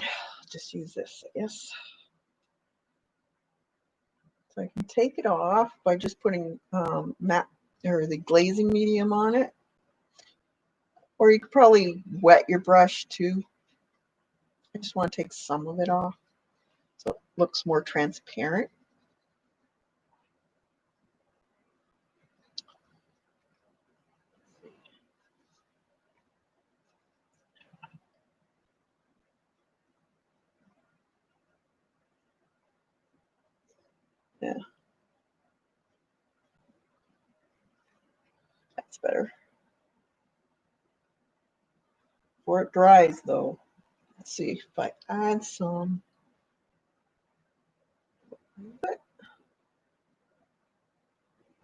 I'll just use this, I guess. So I can take it off by just putting matte or the glazing medium on it. Or you could probably wet your brush too. I just want to take some of it off so it looks more transparent. Yeah, that's better. Before it dries though, let's see if I add some, but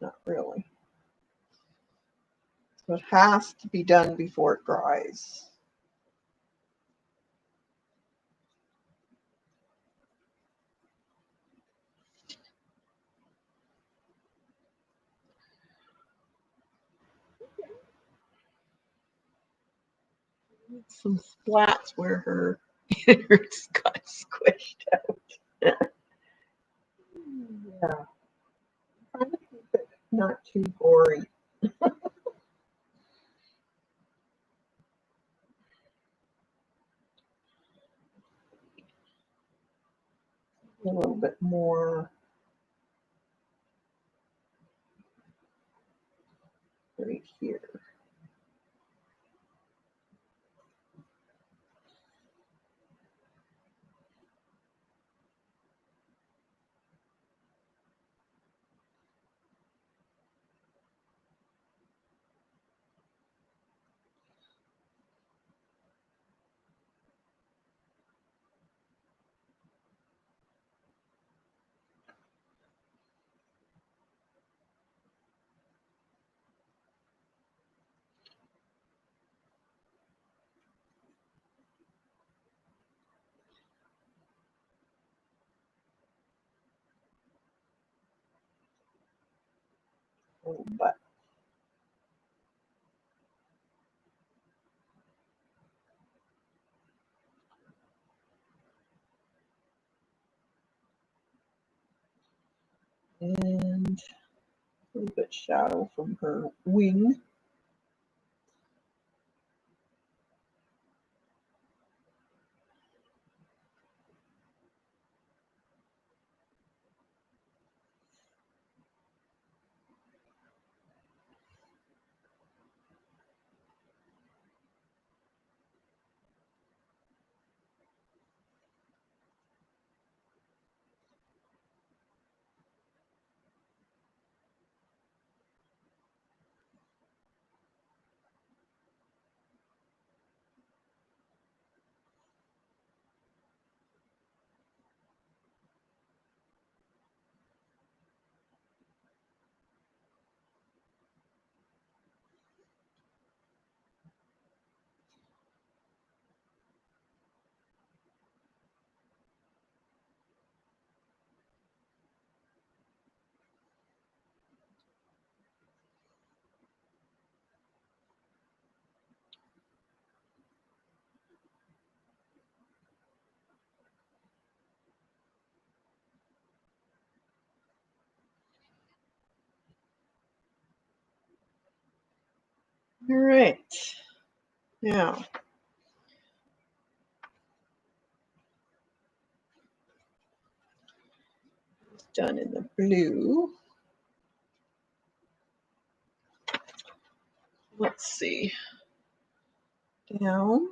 not really. So it has to be done before it dries. Some splats where her innards got squished out. Yeah, trying to keep it not too gory. A little bit more right here. But and a little bit shadow from her wing. All right, now it's done in the blue. Let's see. Down.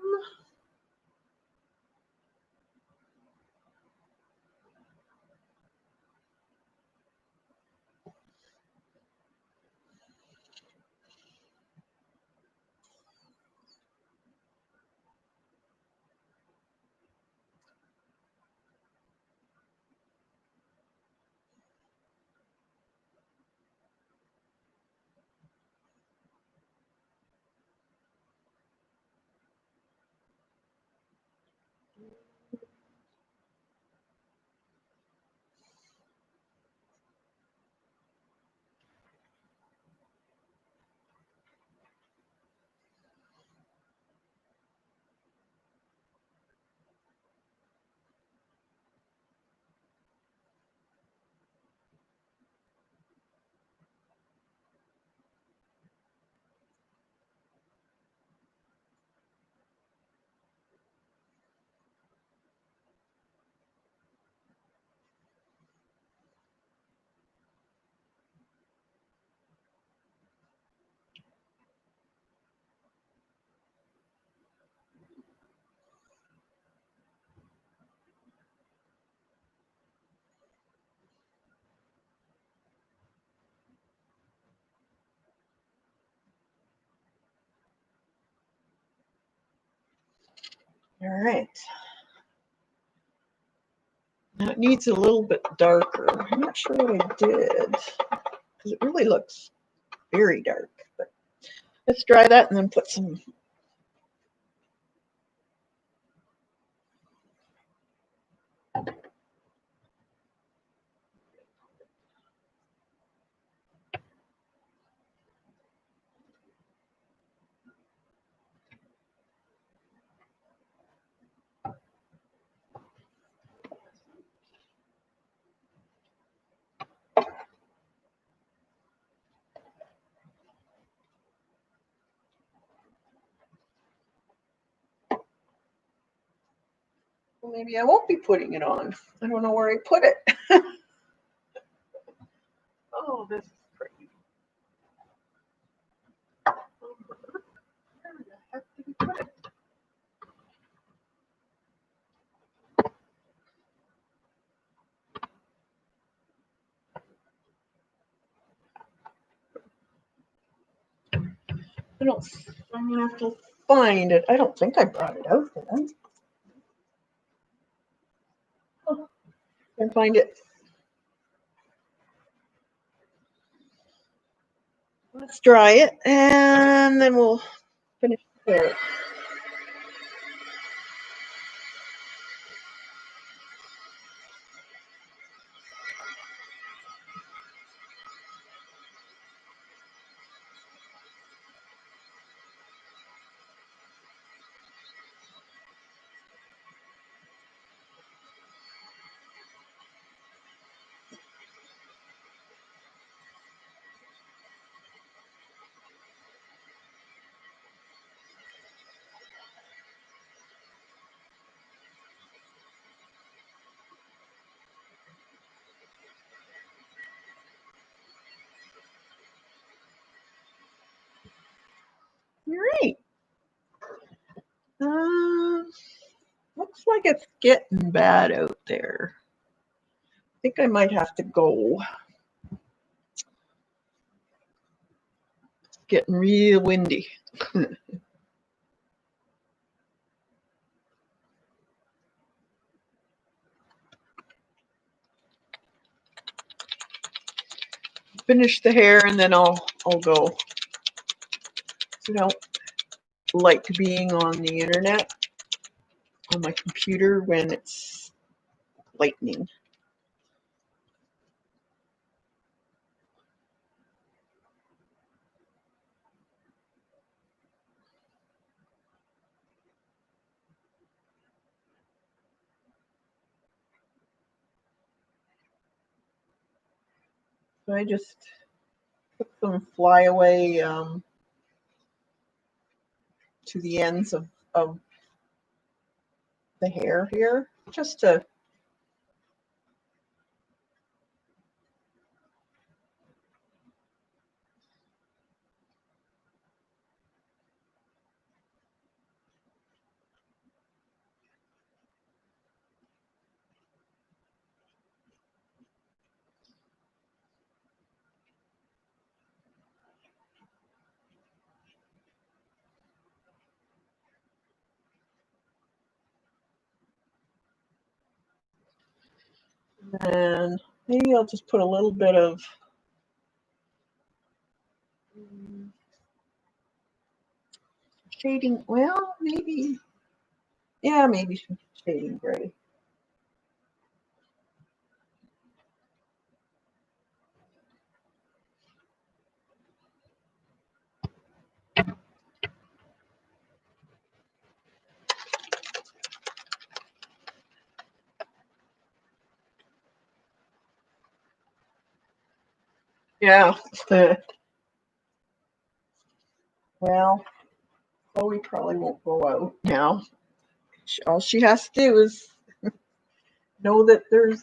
All right. Now it needs a little bit darker. I'm not sure what I did because it really looks very dark. But let's dry that and then put some. Well, maybe I won't be putting it on. I don't know where I put it. Oh, this is pretty. Where the heck did we put it? I don't. I'm gonna have to find it. I don't think I brought it out then. Oh, can't find it. Let's dry it and then we'll finish there. All right. Looks like it's getting bad out there. I think I might have to go. It's getting real windy. Finish the hair and then I'll go. I don't like being on the internet on my computer when it's lightning. So I just put some flyaway to the ends of the hair here, just to and maybe I'll just put a little bit of shading. Well, maybe, yeah, maybe some shading gray. Yeah. Well, Chloe probably won't go out now. All she has to do is know that there's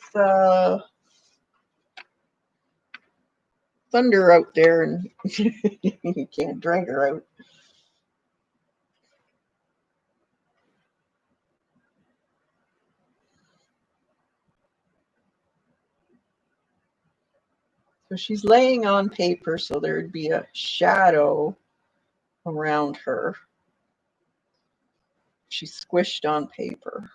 thunder out there and you can't drag her out. So she's laying on paper, so there'd be a shadow around her. she's squished on paper.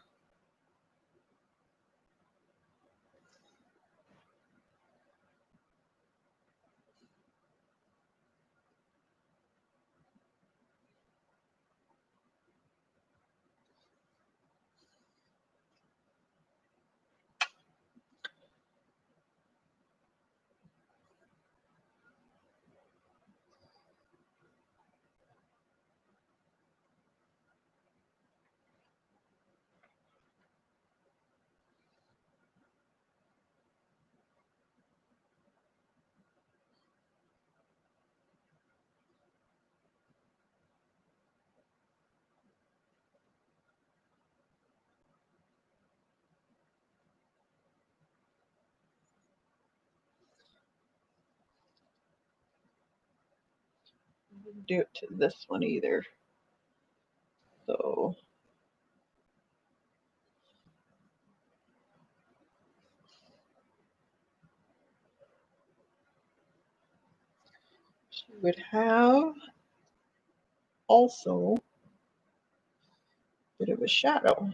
Didn't do it to this one either. So she would have also a bit of a shadow.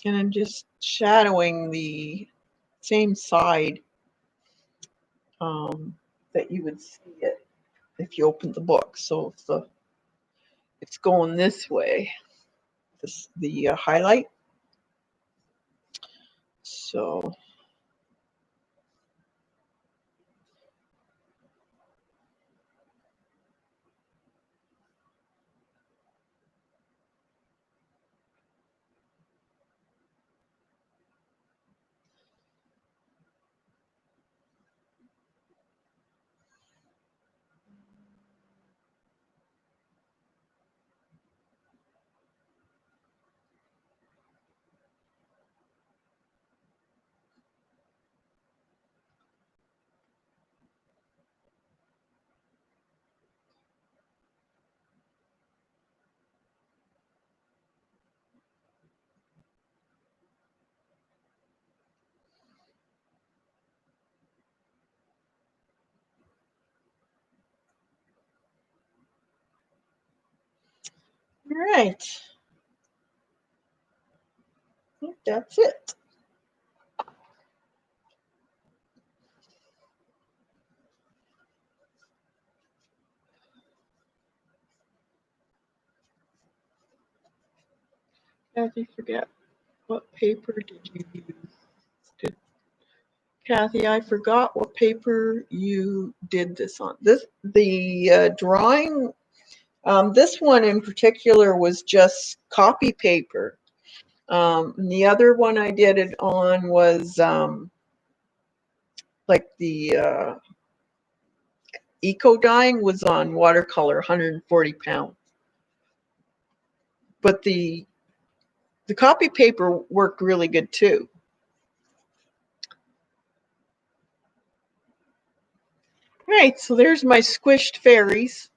And I'm just shadowing the same side that you would see it if you open the book. So if it's going this way, the highlight. So all right, I think that's it. Kathy, forget what paper did you use? Kathy, I forgot what paper you did this on. The drawing. This one in particular was just copy paper. The other one I did it on was like the eco dyeing was on watercolor, 140 pounds. But the copy paper worked really good too. Right, so there's my squished fairies.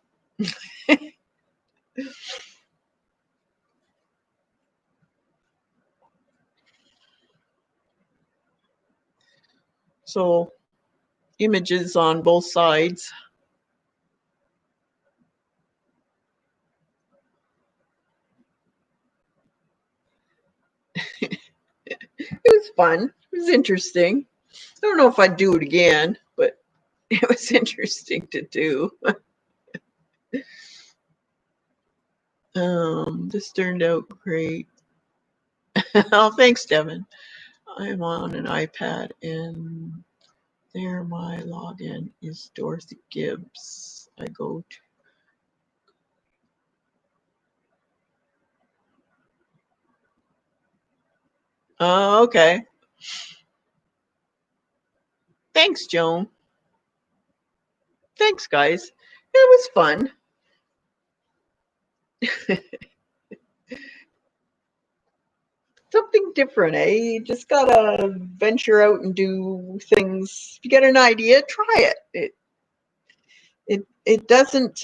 So images on both sides. It was fun. It was interesting. I don't know if I'd do it again, but it was interesting to do. This turned out great. Oh, thanks, Devin. I'm on an iPad, and there my login is Dorothy Gibbs. I go to Oh, okay. Thanks, Joan. Thanks, guys. It was fun. Something different, eh? You just gotta venture out and do things. If you get an idea, try it. It doesn't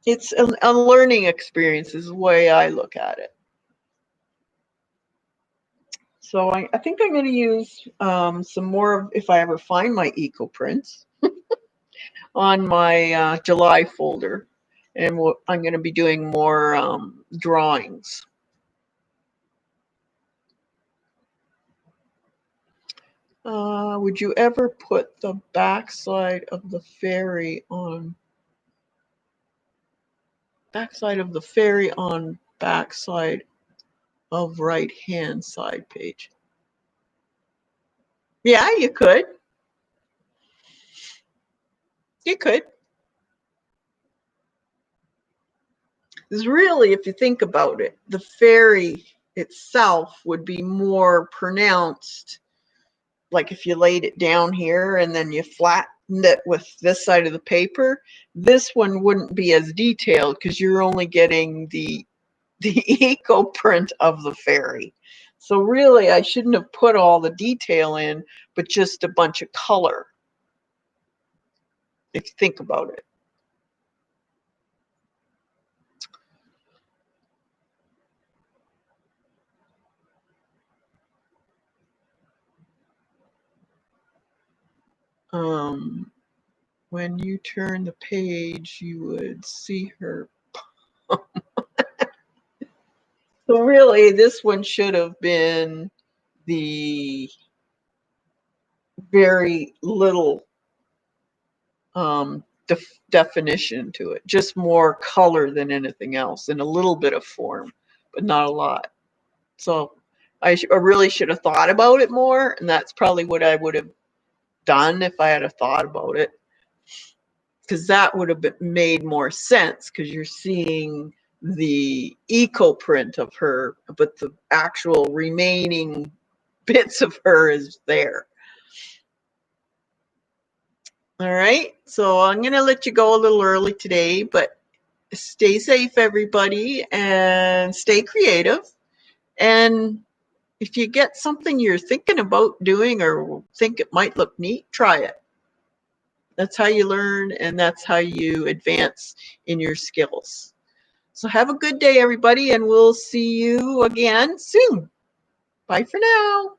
it's a learning experience is the way I look at it. So I think I'm going to use some more of, if I ever find my eco prints, on my July folder. And I'm going to be doing more drawings. Would you ever put the backside of the faerie on backside of right hand side page? Yeah, you could. You could. Because really, if you think about it, the faerie itself would be more pronounced. Like if you laid it down here and then you flattened it with this side of the paper, this one wouldn't be as detailed because you're only getting the eco print of the faerie. So really, I shouldn't have put all the detail in, but just a bunch of color, if you think about it. When you turn the page, you would see her. So really, this one should have been the very little definition to it, just more color than anything else, and a little bit of form, but not a lot. So I really should have thought about it more, and that's probably what I would have done if I had a thought about it, because that would have made more sense, because you're seeing the eco print of her, but the actual remaining bits of her is there. All right, so I'm going to let you go a little early today, but stay safe, everybody, and stay creative. And if you get something you're thinking about doing or think it might look neat, try it. That's how you learn, and that's how you advance in your skills. So have a good day, everybody, and we'll see you again soon. Bye for now.